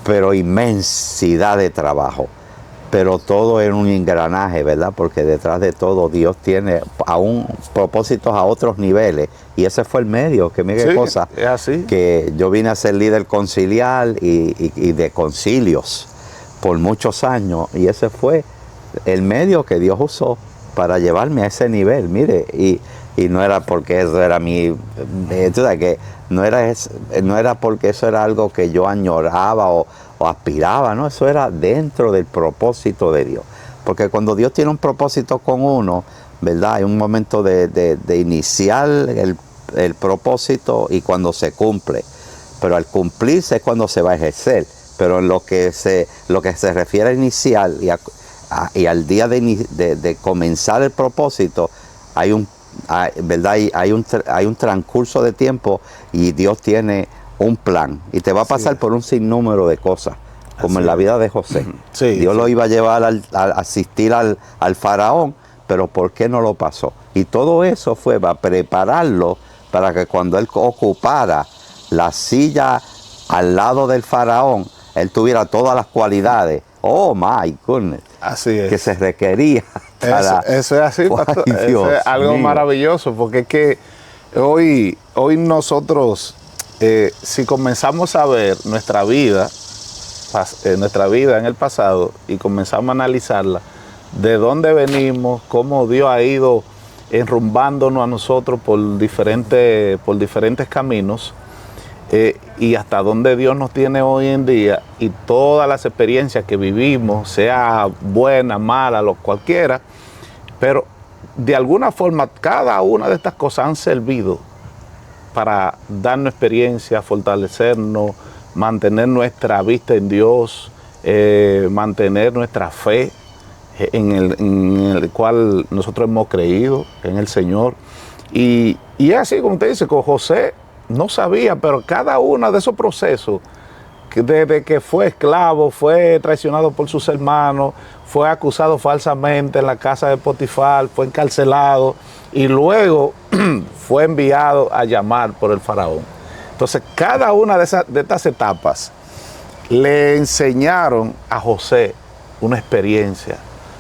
pero inmensidad de trabajo. Pero todo era un engranaje, ¿verdad? Porque detrás de todo Dios tiene aún propósitos a otros niveles. Y ese fue el medio, que mire qué cosa. Es así. Que yo vine a ser líder conciliar y de concilios por muchos años. Y ese fue el medio que Dios usó para llevarme a ese nivel. Mire, y no era porque eso era mi... que no era porque eso era algo que yo añoraba o aspiraba, ¿no? Eso era dentro del propósito de Dios. Porque cuando Dios tiene un propósito con uno, ¿verdad? Hay un momento de iniciar el propósito y cuando se cumple. Pero al cumplirse es cuando se va a ejercer. Pero en lo que se refiere a iniciar y al día de comenzar el propósito, ¿verdad? Hay un transcurso de tiempo y Dios tiene un plan y te va a pasar por un sinnúmero de cosas, como en la vida de José. Dios lo iba a llevar a asistir al faraón, pero ¿por qué no lo pasó? Y todo eso fue para prepararlo para que cuando él ocupara la silla al lado del faraón, él tuviera todas las cualidades. Oh my goodness. Así es. Que se requería. Eso es así, pastor. Eso es algo maravilloso, porque es que hoy nosotros, si comenzamos a ver nuestra vida en el pasado y comenzamos a analizarla, de dónde venimos, cómo Dios ha ido enrumbándonos a nosotros por diferentes caminos, y hasta dónde Dios nos tiene hoy en día, y todas las experiencias que vivimos, sea buena, mala, cualquiera, pero de alguna forma cada una de estas cosas han servido para darnos experiencia, fortalecernos, mantener nuestra vista en Dios, mantener nuestra fe en el cual nosotros hemos creído, en el Señor. Y es así como usted dice, con José no sabía, pero cada uno de esos procesos, desde que fue esclavo, fue traicionado por sus hermanos, fue acusado falsamente en la casa de Potifar, fue encarcelado y luego fue enviado a llamar por el faraón. Entonces, cada una de estas etapas le enseñaron a José una experiencia,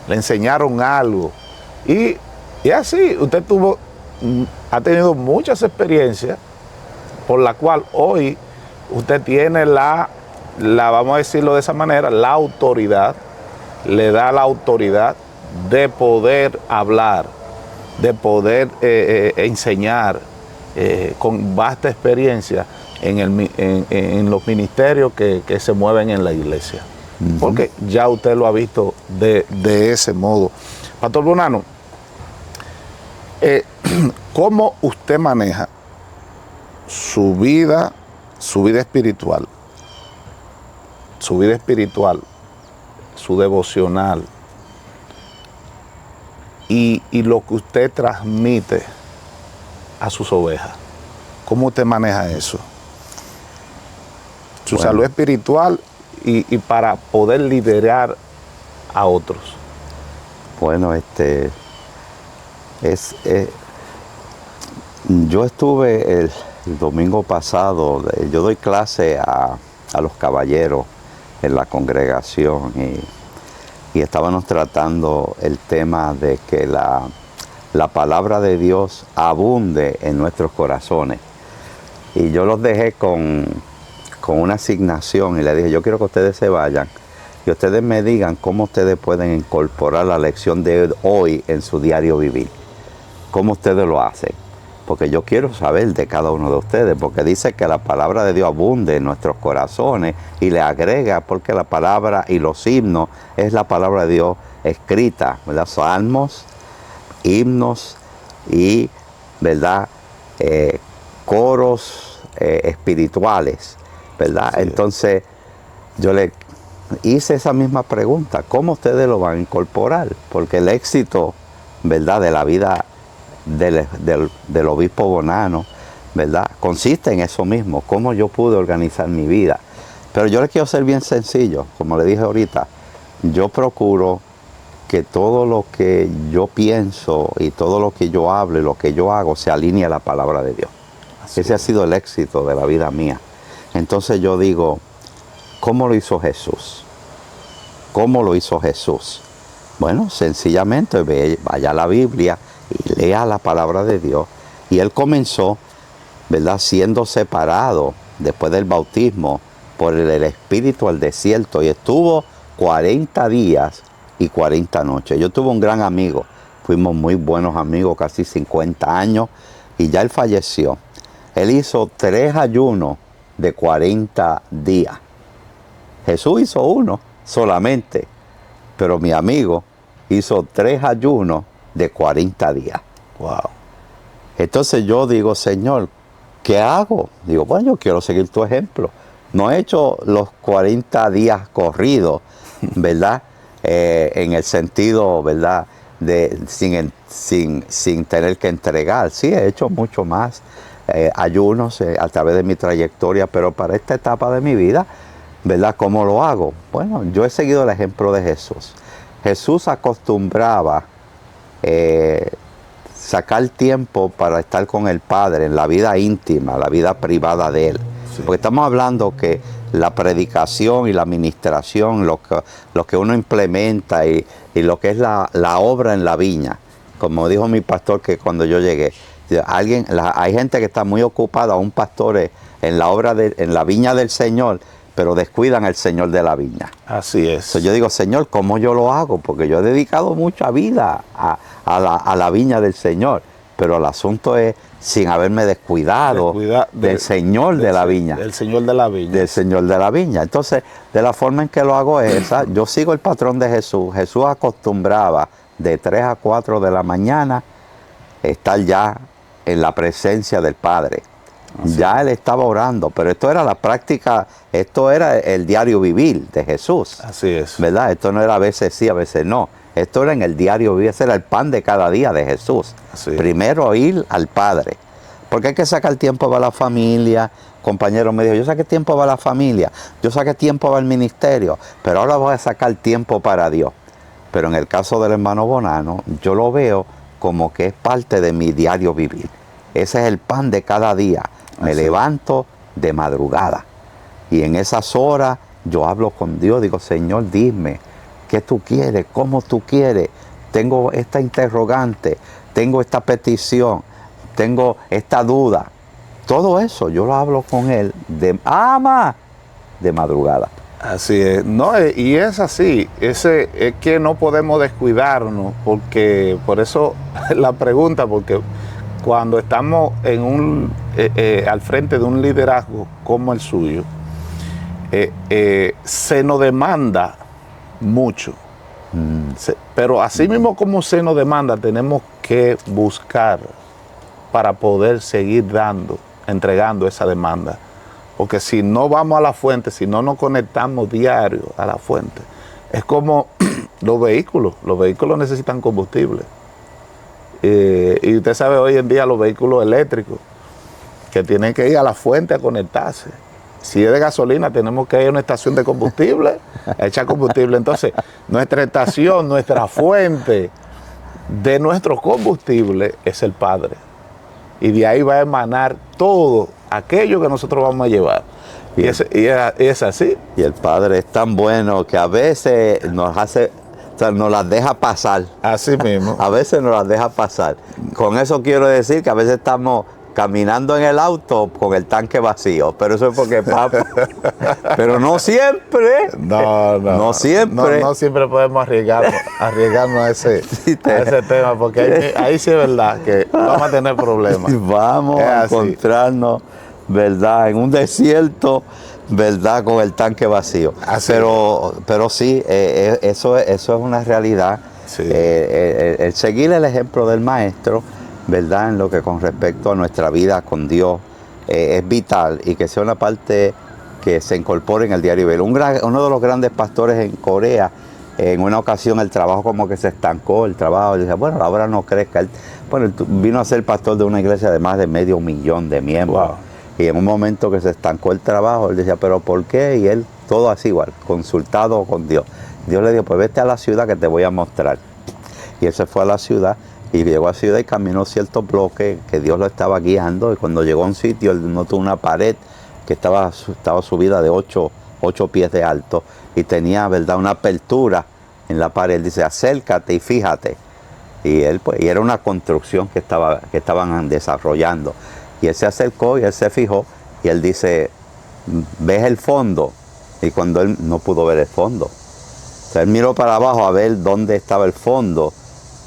le enseñaron algo. Y así, usted ha tenido muchas experiencias por la cual hoy usted tiene vamos a decirlo de esa manera, la autoridad, le da la autoridad de poder hablar, de poder enseñar con vasta experiencia en los ministerios que se mueven en la iglesia. Uh-huh. Porque ya usted lo ha visto de ese modo. Pastor Bonano, ¿cómo usted maneja su vida espiritual, su devocional y lo que usted transmite a sus ovejas. ¿Cómo usted maneja eso? Su salud espiritual y para poder liderar a otros. Bueno, yo estuve el domingo pasado, yo doy clase a los caballeros en la congregación y estábamos tratando el tema de que la palabra de Dios abunde en nuestros corazones. Y yo los dejé con una asignación y les dije, yo quiero que ustedes se vayan y ustedes me digan cómo ustedes pueden incorporar la lección de hoy en su diario vivir. ¿Cómo ustedes lo hacen? Porque yo quiero saber de cada uno de ustedes, porque dice que la palabra de Dios abunde en nuestros corazones y le agrega, porque la palabra y los himnos es la palabra de Dios escrita, ¿verdad? Salmos, himnos y, ¿verdad? Coros espirituales, ¿verdad? Sí. Entonces yo le hice esa misma pregunta, ¿cómo ustedes lo van a incorporar? Porque el éxito, ¿verdad?, de la vida del obispo Bonano, ¿verdad?, consiste en eso mismo, cómo yo pude organizar mi vida. Pero yo les quiero ser bien sencillo, como le dije ahorita, yo procuro que todo lo que yo pienso y todo lo que yo hablo y lo que yo hago se alinee a la palabra de Dios. Ese ha sido el éxito de la vida mía. Entonces yo digo, ¿cómo lo hizo Jesús? ¿Cómo lo hizo Jesús? Bueno, sencillamente vaya a la Biblia y lea la palabra de Dios. Y él comenzó, ¿verdad?, siendo separado después del bautismo por el Espíritu al desierto y estuvo 40 días y 40 noches. Yo tuve un gran amigo, fuimos muy buenos amigos, casi 50 años, y ya él falleció. Él hizo 3 ayunos de 40 días. Jesús hizo uno solamente, pero mi amigo hizo 3 ayunos de 40 días. Wow. Entonces yo digo, Señor, ¿qué hago? Digo, bueno, yo quiero seguir tu ejemplo. No he hecho los 40 días corridos, ¿verdad? En el sentido, ¿verdad?, de sin tener que entregar. Sí, he hecho mucho más ayunos a través de mi trayectoria, pero para esta etapa de mi vida, ¿verdad?, ¿cómo lo hago? Bueno, yo he seguido el ejemplo de Jesús. Jesús acostumbraba sacar tiempo para estar con el Padre en la vida íntima, la vida privada de Él. Sí. Porque estamos hablando que la predicación y la administración, lo que uno implementa y lo que es la obra en la viña. Como dijo mi pastor que cuando yo llegué, hay gente que está muy ocupada, un pastor en la obra en la viña del Señor, pero descuidan al Señor de la viña. Así es. Entonces yo digo, Señor, ¿cómo yo lo hago? Porque yo he dedicado mucha vida a la viña del Señor, pero el asunto es sin haberme descuidado del Señor de la viña. Del Señor de la viña. Del Señor de la viña. Entonces, de la forma en que lo hago es esa. Yo sigo el patrón de Jesús. Jesús acostumbraba de 3 a 4 de la mañana estar ya en la presencia del Padre. Así. Ya él estaba orando, pero esto era la práctica, esto era el diario vivir de Jesús. Así es. ¿Verdad? Esto no era a veces sí, a veces no. Esto era en el diario vivir, ese era el pan de cada día de Jesús. Así. Primero ir al Padre. Porque hay que sacar tiempo para la familia. Compañero me dijo, yo saqué tiempo para la familia, yo saqué tiempo para el ministerio, pero ahora voy a sacar tiempo para Dios. Pero en el caso del hermano Bonano, yo lo veo como que es parte de mi diario vivir. Ese es el pan de cada día. Me levanto de madrugada y en esas horas yo hablo con Dios, digo, Señor, dime, ¿qué tú quieres? ¿Cómo tú quieres? Tengo esta interrogante, tengo esta petición, tengo esta duda. Todo eso yo lo hablo con Él de madrugada. Así es, no, y es así, es que no podemos descuidarnos, porque por eso la pregunta, porque cuando estamos al frente de un liderazgo como el suyo, se nos demanda mucho. Pero así mismo como se nos demanda, tenemos que buscar para poder seguir dando entregando esa demanda. Porque si no vamos a la fuente, si no nos conectamos diario a la fuente, es como los vehículos necesitan combustible. Y usted sabe hoy en día los vehículos eléctricos, que tienen que ir a la fuente a conectarse. Si es de gasolina, tenemos que ir a una estación de combustible, a echar combustible. Entonces, nuestra estación, nuestra fuente de nuestro combustible es el Padre. Y de ahí va a emanar todo aquello que nosotros vamos a llevar. Y es así. Y el Padre es tan bueno que a veces nos hace, o sea, nos las deja pasar. Así mismo. A veces nos las deja pasar. Con eso quiero decir que a veces estamos caminando en el auto con el tanque vacío, pero eso es porque papá. Pero no siempre. No siempre. No siempre podemos arriesgarnos a ese tema, porque ahí sí es verdad que vamos a tener problemas. Vamos a encontrarnos, ¿verdad?, en un desierto, ¿verdad?, con el tanque vacío. Pero sí, eso es una realidad. Sí. El seguir el ejemplo del Maestro, ¿verdad?, en lo que con respecto a nuestra vida con Dios es vital, y que sea una parte que se incorpore en el diario vivir. Uno de los grandes pastores en Corea, en una ocasión el trabajo como que se estancó, el trabajo, y decía, bueno, la obra no crezca. Él vino a ser pastor de una iglesia de más de 500,000 de miembros. Wow. Y en un momento que se estancó el trabajo, él decía, ¿pero por qué? Y él, todo así igual, consultado con Dios. Dios le dijo, pues vete a la ciudad que te voy a mostrar. Y él se fue a la ciudad, y llegó a la ciudad y caminó ciertos bloques que Dios lo estaba guiando. Y cuando llegó a un sitio, él notó una pared que estaba subida de 8 pies de alto, y tenía, ¿verdad?, una apertura en la pared. Él dice, acércate y fíjate. Y él, pues, y era una construcción que estaban desarrollando. Y él se acercó y él se fijó, y él dice, ¿ves el fondo? Y cuando él no pudo ver el fondo, o sea, él miró para abajo a ver dónde estaba el fondo,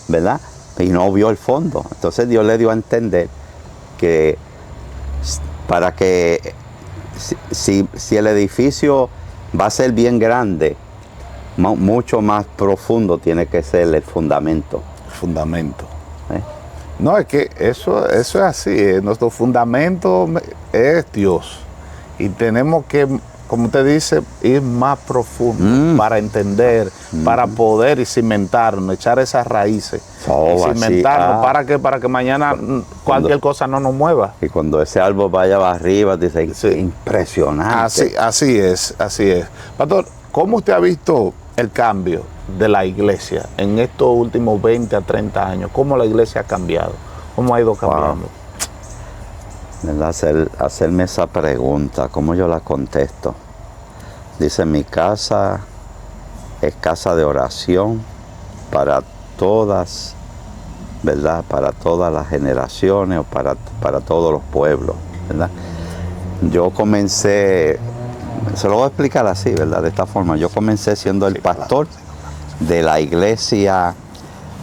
¿verdad?, y no vio el fondo. Entonces Dios le dio a entender que para que si el edificio va a ser bien grande, mucho más profundo tiene que ser el fundamento. Fundamento. No, es que eso es así. Nuestro fundamento es Dios. Y tenemos que, como usted dice, ir más profundo para entender, para poder y cimentarnos, echar esas raíces. Y cimentarnos. ¿Para que mañana cualquier cosa no nos mueva? Y cuando ese árbol vaya arriba, dice, sí, impresionante. Así es. Pastor, ¿cómo usted ha visto el cambio de la iglesia en estos últimos 20 a 30 años? ¿Cómo la iglesia ha cambiado? ¿Cómo ha ido cambiando? ¿Verdad? Hacerme esa pregunta, ¿cómo yo la contesto? Dice, mi casa es casa de oración para todas, ¿verdad?, para todas las generaciones, o para todos los pueblos, ¿verdad? Yo comencé, se lo voy a explicar así, ¿verdad?, de esta forma. Yo comencé siendo el pastor de la iglesia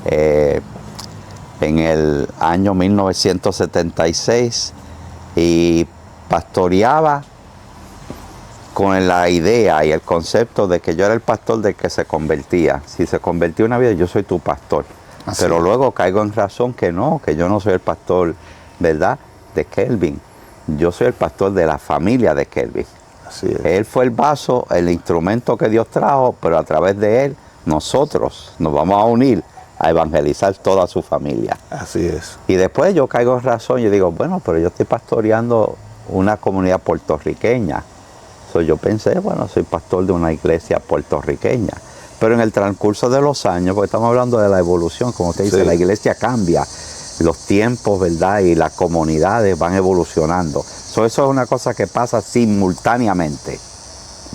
en el año 1976, y pastoreaba con la idea y el concepto de que yo era el pastor del que se convertía. Si se convertía una vida, yo soy tu pastor. Así. Pero luego caigo en razón que yo no soy el pastor, ¿verdad?, de Kelvin. Yo soy el pastor de la familia de Kelvin. Así es. Él fue el vaso, el instrumento que Dios trajo, pero a través de él nosotros nos vamos a unir a evangelizar toda su familia. Así es. Y después yo caigo en razón y digo, bueno, pero yo estoy pastoreando una comunidad puertorriqueña. Yo pensé, bueno, soy pastor de una iglesia puertorriqueña. Pero en el transcurso de los años, porque estamos hablando de la evolución, como usted dice, la iglesia cambia, los tiempos, ¿verdad?, y las comunidades van evolucionando. Eso es una cosa que pasa simultáneamente.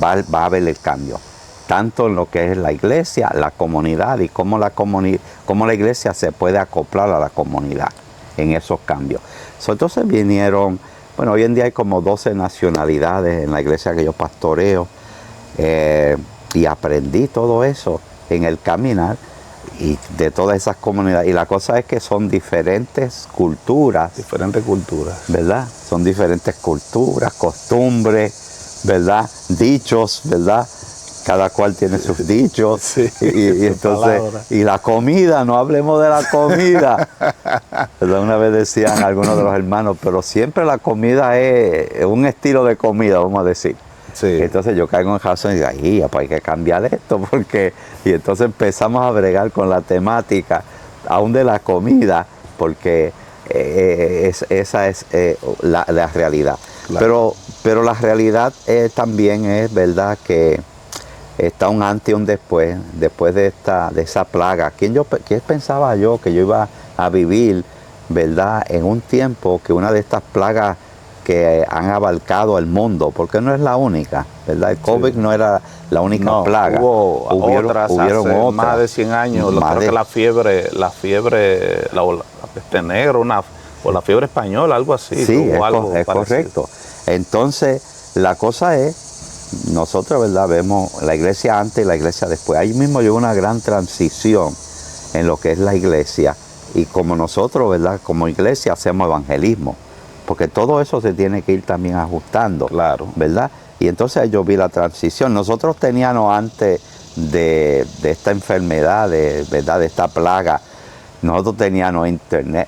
Va a haber el cambio, tanto en lo que es la iglesia, la comunidad, y cómo la iglesia se puede acoplar a la comunidad en esos cambios. Entonces vinieron, bueno, hoy en día hay como 12 nacionalidades en la iglesia que yo pastoreo, y aprendí todo eso en el caminar y de todas esas comunidades. Y la cosa es que son diferentes culturas. Diferentes culturas. ¿Verdad? Son diferentes culturas, costumbres, ¿verdad?, dichos, ¿verdad?, cada cual tiene sus dichos. Sí, y entonces, y la comida, no hablemos de la comida. Una vez decían algunos de los hermanos, pero siempre la comida es un estilo de comida, vamos a decir. Sí. Entonces yo caigo en razón y digo, ay, pues hay que cambiar esto, porque... Y entonces empezamos a bregar con la temática, aún de la comida, porque esa es la realidad. Claro. Pero la realidad también es verdad que está un antes y un después de esa plaga. ¿Quién pensaba yo que yo iba a vivir, verdad, en un tiempo que una de estas plagas que han abarcado el mundo, porque no es la única, ¿verdad? El COVID sí. No era la única plaga. Hubieron otras, más de 100 años, creo que la peste negra, o la fiebre española, algo así. Sí, es correcto. Entonces, la cosa es, nosotros, ¿verdad? Vemos la iglesia antes y la iglesia después. Ahí mismo llegó una gran transición en lo que es la iglesia, y como nosotros, ¿verdad? Como iglesia hacemos evangelismo, porque todo eso se tiene que ir también ajustando, claro, ¿verdad? Y entonces yo vi la transición. Nosotros teníamos antes de esta enfermedad, ¿verdad? De esta plaga, nosotros teníamos internet,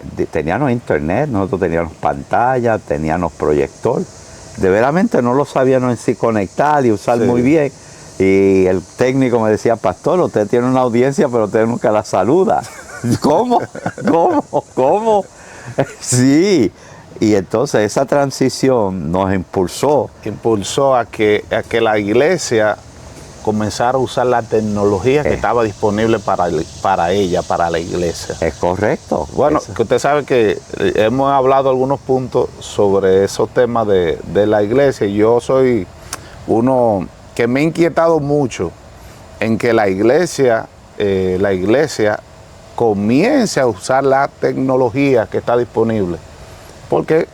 nosotros teníamos pantalla, teníamos proyector. De veramente no lo sabíamos en sí conectar y usar muy bien. Y el técnico me decía, pastor, usted tiene una audiencia, pero usted nunca la saluda. ¿Cómo? Sí. Y entonces esa transición nos impulsó a que la iglesia comenzara a usar la tecnología que estaba disponible para ella, para la iglesia. Es correcto. Bueno, que usted sabe que hemos hablado algunos puntos sobre esos temas de la iglesia, y yo soy uno que me ha inquietado mucho en que la iglesia comience a usar la tecnología que está disponible. Porque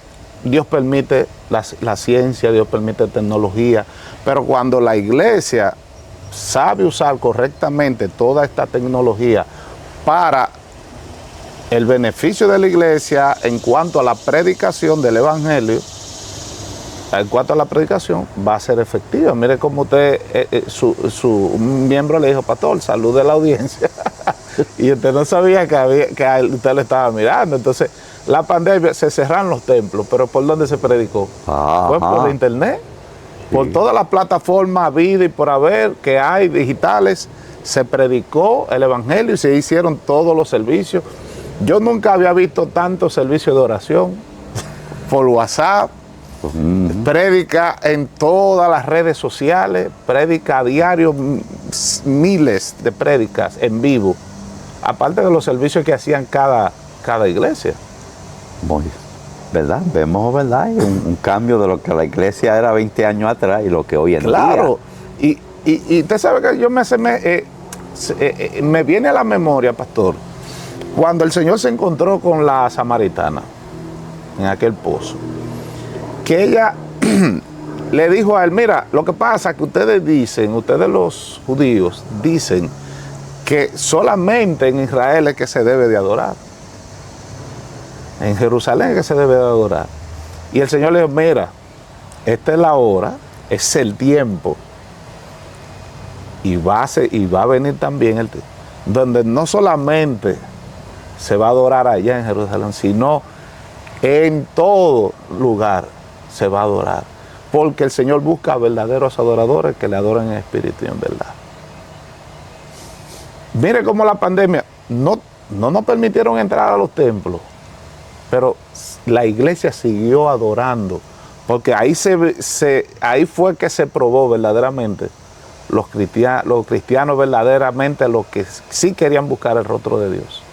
Dios permite la ciencia, Dios permite tecnología, pero cuando la iglesia sabe usar correctamente toda esta tecnología para el beneficio de la iglesia en cuanto a la predicación del evangelio, va a ser efectiva. Mire cómo usted, un miembro le dijo, pastor, salude a la audiencia, y usted no sabía que usted lo estaba mirando. Entonces, la pandemia, se cerraron los templos, pero ¿por dónde se predicó? Fue por internet, por todas las plataformas vida y por haber que hay digitales, se predicó el evangelio y se hicieron todos los servicios. Yo nunca había visto tantos servicios de oración por WhatsApp, prédica en todas las redes sociales, prédica a diario, miles de prédicas en vivo, aparte de los servicios que hacían cada iglesia. ¿Verdad? Vemos, ¿verdad? Un cambio de lo que la iglesia era 20 años atrás y lo que hoy en día. Claro, y usted sabe que yo me viene a la memoria, pastor, cuando el Señor se encontró con la samaritana en aquel pozo, que ella le dijo a él, mira, lo que pasa es que ustedes los judíos dicen que solamente en Israel es que se debe de adorar. En Jerusalén es que se debe de adorar. Y el Señor le dijo, mira, esta es la hora, es el tiempo. Y va a venir también el tiempo, donde no solamente se va a adorar allá en Jerusalén, sino en todo lugar se va a adorar. Porque el Señor busca verdaderos adoradores que le adoren en espíritu y en verdad. Mire cómo la pandemia no nos permitieron entrar a los templos, pero la iglesia siguió adorando, porque ahí fue que se probó verdaderamente los cristianos verdaderamente, los que sí querían buscar el rostro de Dios.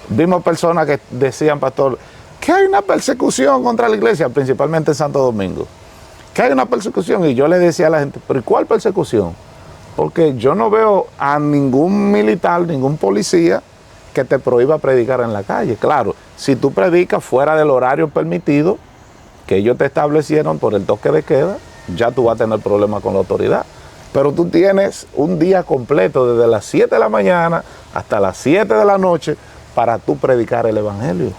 Vimos personas que decían, pastor, que hay una persecución contra la iglesia, principalmente en Santo Domingo, que hay una persecución, y yo le decía a la gente, pero ¿y cuál persecución? Porque yo no veo a ningún militar, ningún policía que te prohíba predicar en la calle. Claro, si tú predicas fuera del horario permitido que ellos te establecieron por el toque de queda, ya tú vas a tener problemas con la autoridad. Pero tú tienes un día completo desde las 7 de la mañana hasta las 7 de la noche para tú predicar el evangelio.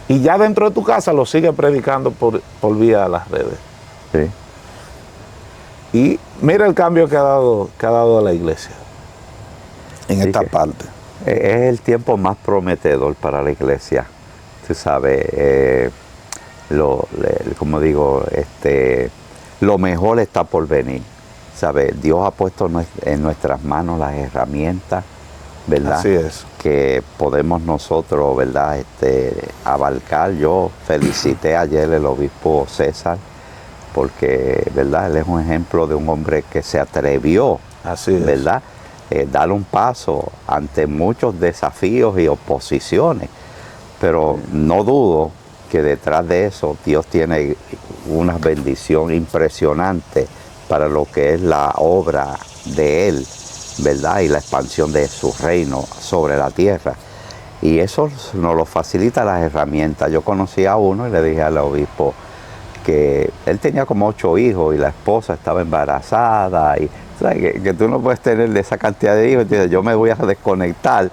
Y ya dentro de tu casa lo sigues predicando por vía de las redes. Sí. Y mira el cambio que ha dado la iglesia en esta que parte. es el tiempo más prometedor para la iglesia. Tú sabes, como digo, lo mejor está por venir. ¿Sabes? Dios ha puesto en nuestras manos las herramientas, ¿verdad? Así es. Que podemos nosotros, ¿verdad? Abarcar. Yo felicité ayer el obispo César, porque, ¿verdad? Él es un ejemplo de un hombre que se atrevió, Así es. ¿verdad? Dar un paso ante muchos desafíos y oposiciones. Pero no dudo que detrás de eso Dios tiene una bendición impresionante para lo que es la obra de Él, ¿verdad? Y la expansión de su reino sobre la tierra. Y eso nos lo facilita las herramientas. Yo conocí a uno y le dije al obispo que él tenía como 8 hijos y la esposa estaba embarazada. Y ¿sabes? Que tú no puedes tener de esa cantidad de hijos. Entonces, yo me voy a desconectar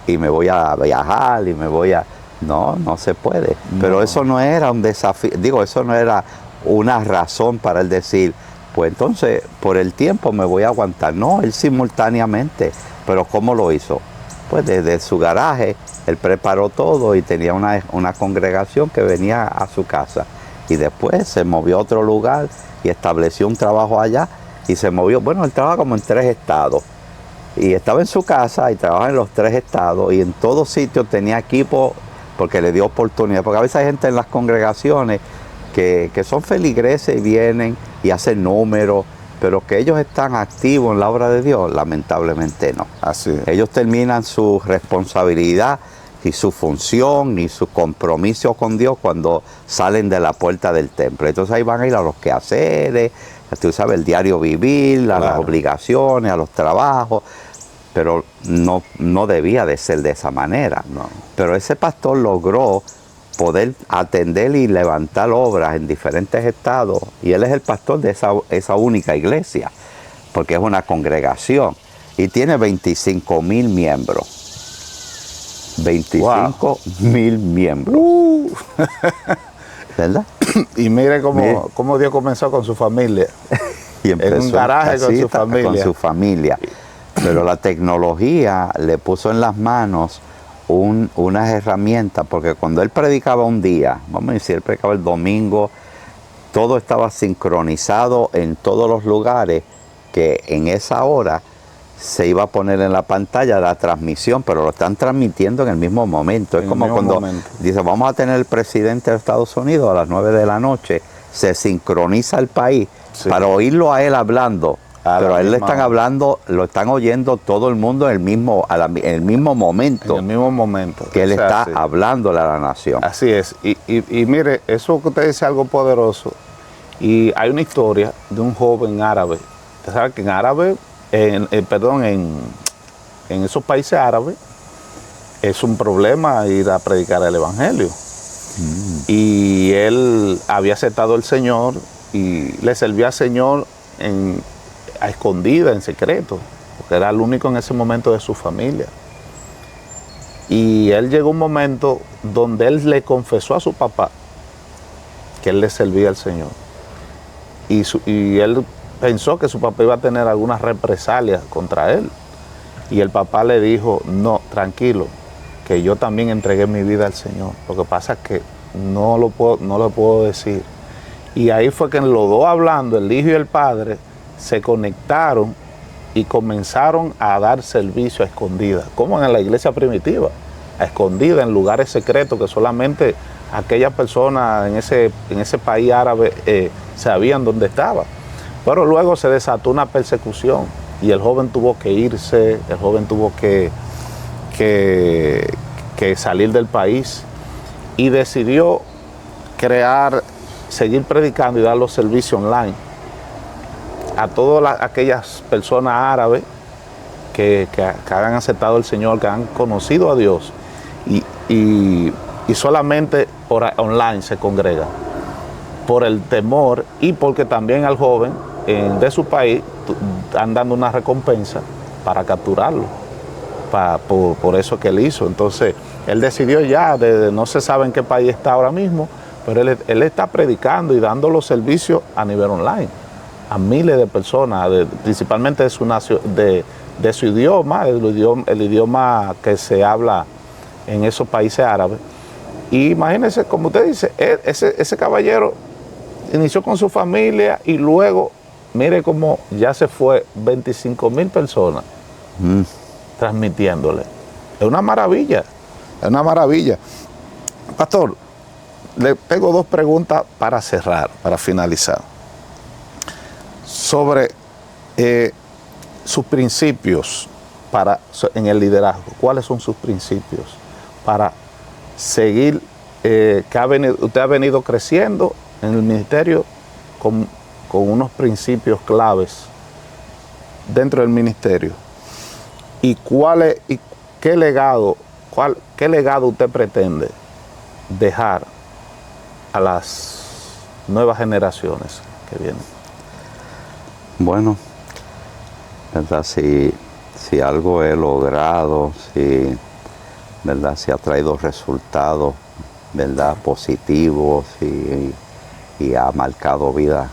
y me voy a viajar y me voy a... No se puede. No. Pero eso no era un desafío. Digo, eso no era una razón para él decir, pues entonces por el tiempo me voy a aguantar. No, él simultáneamente. Pero ¿cómo lo hizo? Pues desde su garaje, él preparó todo y tenía una congregación que venía a su casa. Y después se movió a otro lugar y estableció un trabajo allá y se movió. Bueno, él trabaja como en 3 estados. Y estaba en su casa y trabajaba en los 3 estados y en todos sitios tenía equipo porque le dio oportunidad. Porque a veces hay gente en las congregaciones que son feligreses y vienen y hacen números, pero que ellos están activos en la obra de Dios, lamentablemente no. Así es. Ellos terminan su responsabilidad y su función y su compromiso con Dios cuando salen de la puerta del templo. Entonces ahí van a ir a los quehaceres, tú sabes, el diario vivir, a las obligaciones, a los trabajos, pero no debía de ser de esa manera. No. Pero ese pastor logró poder atender y levantar obras en diferentes estados, y él es el pastor de esa única iglesia, porque es una congregación, y tiene 25,000 miembros. 25,000 miembros. ¿Verdad? Y mire cómo Dios comenzó con su familia. Y empezó en un garaje con su familia. Con su familia. Pero la tecnología le puso en las manos unas herramientas, porque cuando él predicaba un día, vamos a decir, él predicaba el domingo, todo estaba sincronizado en todos los lugares, que en esa hora se iba a poner en la pantalla la transmisión, pero lo están transmitiendo en el mismo momento. Es como cuando dice, vamos a tener el presidente de Estados Unidos a las 9 de la noche, se sincroniza el país para oírlo a él hablando. Pero a él le están hablando, lo están oyendo todo el mundo en el mismo momento. En el mismo momento. Que él está hablándole a la nación. Así es. Y mire, eso que usted dice es algo poderoso. Y hay una historia de un joven árabe. Usted sabe que en árabe, en esos países árabes, es un problema ir a predicar el evangelio. Y él había aceptado al Señor y le servía al Señor a escondida, en secreto, porque era el único en ese momento de su familia. Y él llegó un momento donde él le confesó a su papá que él le servía al Señor. Y él pensó que su papá iba a tener algunas represalias contra él. Y el papá le dijo, no, tranquilo, que yo también entregué mi vida al Señor. Lo que pasa es que no lo puedo decir. Y ahí fue que los dos hablando, el hijo y el padre, se conectaron y comenzaron a dar servicio a escondidas, como en la iglesia primitiva, a escondidas, en lugares secretos que solamente aquellas personas en ese país árabe sabían dónde estaba. Pero luego se desató una persecución y el joven tuvo que irse, el joven tuvo que salir del país y decidió seguir predicando y dar los servicios online a todas aquellas personas árabes que han aceptado al Señor, que han conocido a Dios y solamente por online se congregan, por el temor y porque también al joven de su país están dando una recompensa para capturarlo, por eso que él hizo. Entonces él decidió ya, no se sabe en qué país está ahora mismo, pero él está predicando y dando los servicios a nivel online a miles de personas, principalmente de su, de su idioma, el idioma que se habla en esos países árabes. Y imagínense, como usted dice, ese caballero inició con su familia y luego, mire cómo ya se fue 25,000 personas transmitiéndole. Es una maravilla, es una maravilla. Pastor, le tengo dos preguntas para cerrar, para finalizar. Sobre sus principios en el liderazgo. ¿Cuáles son sus principios para seguir, usted ha venido creciendo en el ministerio con unos principios claves dentro del ministerio? ¿Y qué legado usted pretende dejar a las nuevas generaciones que vienen? Bueno, ¿verdad? Si algo he logrado, ¿verdad? Si ha traído resultados, ¿verdad? Positivos y ha marcado vida,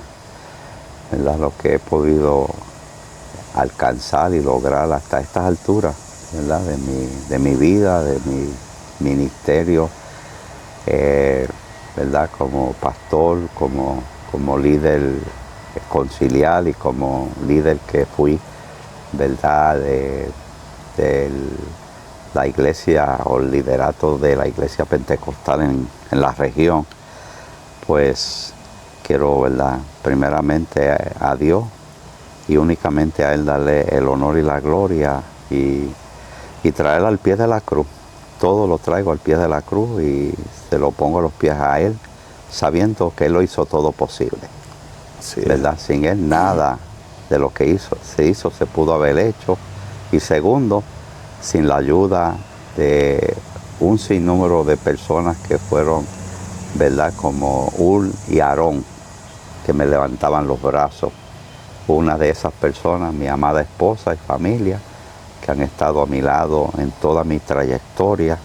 ¿verdad? Lo que he podido alcanzar y lograr hasta estas alturas, ¿verdad? De mi vida, de mi ministerio, ¿verdad? Como pastor, como líder conciliar y como líder que fui, ¿verdad? De la iglesia o el liderato de la iglesia pentecostal en la región, pues quiero, ¿verdad? Primeramente a Dios y únicamente a Él darle el honor y la gloria y traerlo al pie de la cruz. Todo lo traigo al pie de la cruz y se lo pongo a los pies a Él, sabiendo que Él lo hizo todo posible. Sí. ¿Verdad? Sin Él nada de lo que se pudo haber hecho. Y segundo, sin la ayuda de un sinnúmero de personas que fueron, ¿verdad? Como Ur y Aarón, que me levantaban los brazos. Una de esas personas, mi amada esposa y familia, que han estado a mi lado en toda mi trayectoria.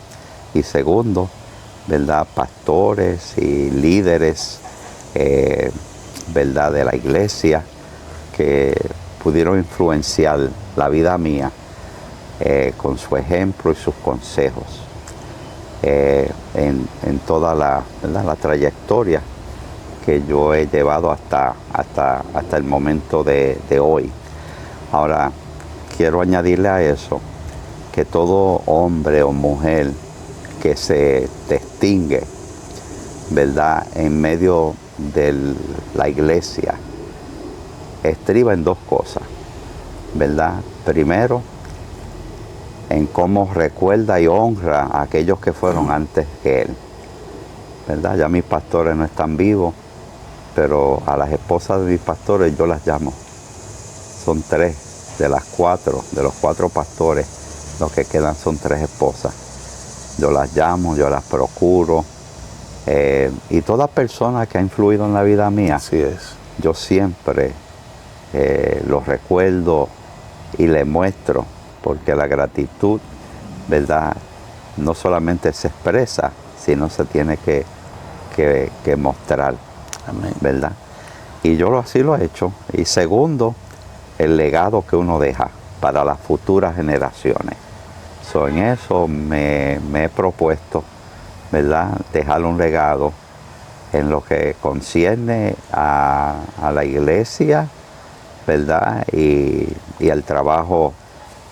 Y segundo, ¿verdad? Pastores y líderes, ¿verdad? De la iglesia, que pudieron influenciar la vida mía con su ejemplo y sus consejos en toda la trayectoria que yo he llevado hasta el momento de hoy. Ahora, quiero añadirle a eso que todo hombre o mujer que se distingue, ¿verdad?, en medio de la iglesia, estriba en dos cosas, ¿verdad? Primero, en cómo recuerda y honra a aquellos que fueron antes que él, ¿verdad? Ya mis pastores no están vivos, pero a las esposas de mis pastores yo las llamo. Son 3 de los 4 pastores, los que quedan son 3 esposas. Yo las llamo, yo las procuro. Y toda persona que ha influido en la vida mía, así es, yo siempre los recuerdo y les muestro, porque la gratitud, ¿verdad?, no solamente se expresa, sino se tiene que mostrar. Amén. ¿Verdad? Y yo así lo he hecho. Y segundo, el legado que uno deja para las futuras generaciones. En eso me he propuesto, ¿verdad?, dejar un legado en lo que concierne a la iglesia, ¿verdad?, y al trabajo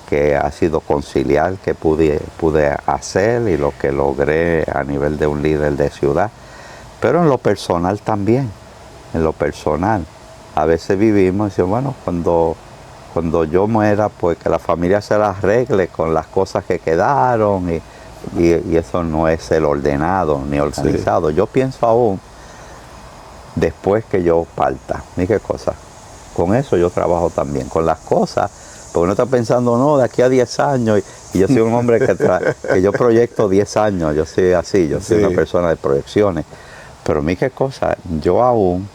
que ha sido conciliar, que pude hacer y lo que logré a nivel de un líder de ciudad. Pero en lo personal también, en lo personal. A veces vivimos y decimos, bueno, cuando yo muera, pues que la familia se las arregle con las cosas que quedaron y eso no es el ordenado ni organizado. Sí. Yo pienso aún, después que yo parta, ¿y qué cosa? Con eso yo trabajo también, con las cosas, porque uno está pensando, no, de aquí a 10 años, y yo soy un hombre que yo proyecto 10 años, yo soy así, yo soy una persona de proyecciones. Pero mí qué cosa, yo aún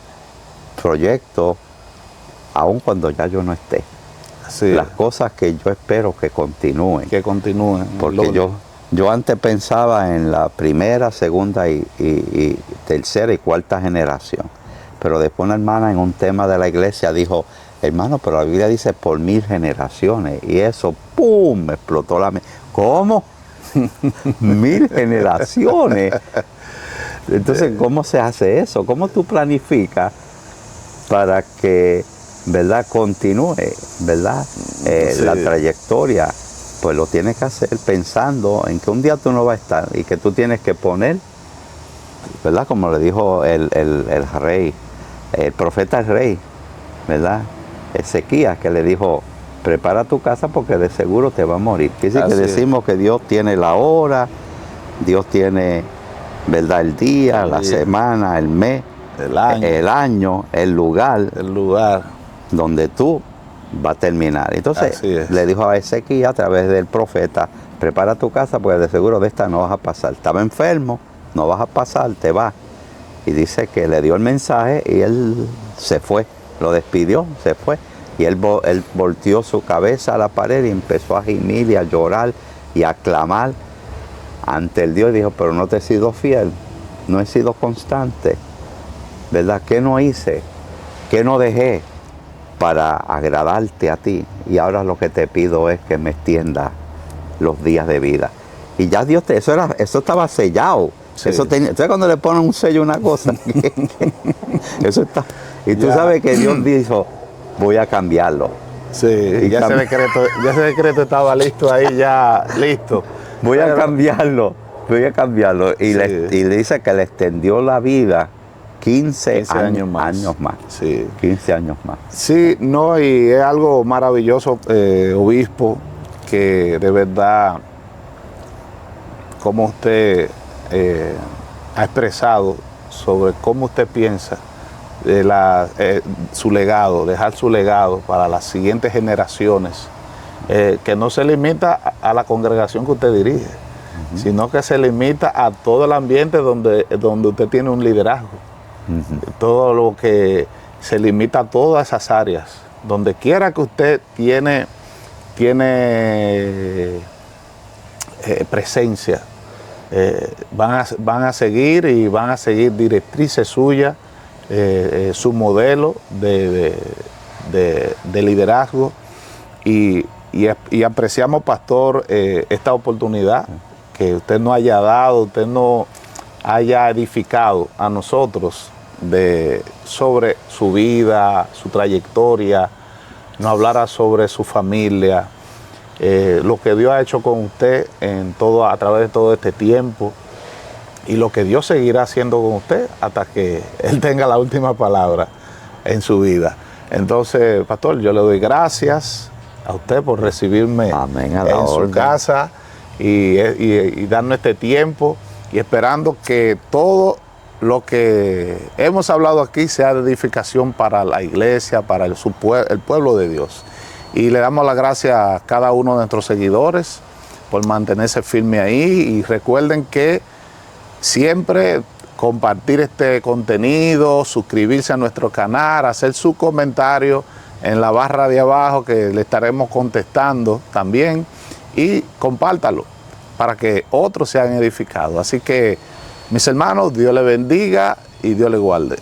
proyecto, aún cuando ya yo no esté. Sí. Las cosas que yo espero que continúen. Que continúen. Porque yo antes pensaba en la primera, segunda y tercera y cuarta generación. Pero después una hermana en un tema de la iglesia dijo, hermano, pero la Biblia dice por 1000 generaciones. Y eso, ¡pum!, me explotó la mente. ¿Cómo? 1000 generaciones. Entonces, ¿cómo se hace eso? ¿Cómo tú planificas para que, ¿verdad?, continúe, ¿verdad?, Sí. la trayectoria? Pues lo tienes que hacer pensando en que un día tú no vas a estar y que tú tienes que poner, ¿verdad?, como le dijo el rey, el profeta el rey, ¿verdad?, Ezequías, que le dijo, prepara tu casa porque de seguro te va a morir. Quiere decir que decimos que Dios tiene la hora, Dios tiene, ¿verdad?, el día, la semana, el mes, el año, el lugar donde tú vas a terminar. Entonces le dijo a Ezequías a través del profeta, prepara tu casa porque de seguro de esta no vas a pasar. Estaba enfermo, no vas a pasar, te vas. Y dice que le dio el mensaje y él se fue, lo despidió, se fue. Y él volteó su cabeza a la pared y empezó a gemir y a llorar y a clamar ante el Dios. Y dijo, pero no te he sido fiel, no he sido constante, ¿verdad? ¿Qué no hice? ¿Qué no dejé para agradarte a ti? Y ahora lo que te pido es que me extienda los días de vida. Y ya Dios eso estaba sellado. Sí. Entonces cuando le ponen un sello a una cosa, eso está. Y tú sabes que Dios dijo, voy a cambiarlo. Sí, y ya ese decreto estaba listo ahí, ya listo. Voy a cambiarlo. Y, sí, le dice que le extendió la vida 15 años más. Sí. 15 años más. Sí, no, y es algo maravilloso, obispo, que de verdad, como usted ha expresado sobre cómo usted piensa de su legado, dejar su legado para las siguientes generaciones, que no se limita a la congregación que usted dirige, sino que se limita a todo el ambiente donde usted tiene un liderazgo. Todo lo que se limita a todas esas áreas. Donde quiera que usted tiene presencia, van a seguir y van a seguir directrices suyas, su modelo de liderazgo. Y apreciamos, pastor, esta oportunidad que usted nos haya dado, usted nos haya edificado a nosotros sobre su vida, su trayectoria, nos hablara sobre su familia, lo que Dios ha hecho con usted a través de todo este tiempo y lo que Dios seguirá haciendo con usted hasta que Él tenga la última palabra en su vida. Entonces, pastor, yo le doy gracias a usted por recibirme en su casa y darnos este tiempo y esperando que todo lo que hemos hablado aquí sea de edificación para la iglesia, para el pueblo de Dios. Y le damos las gracias a cada uno de nuestros seguidores por mantenerse firme ahí. Y recuerden que siempre compartir este contenido, suscribirse a nuestro canal, hacer su comentario en la barra de abajo que le estaremos contestando también. Y compártalo para que otros sean edificados. Así que, mis hermanos, Dios les bendiga y Dios les guarde.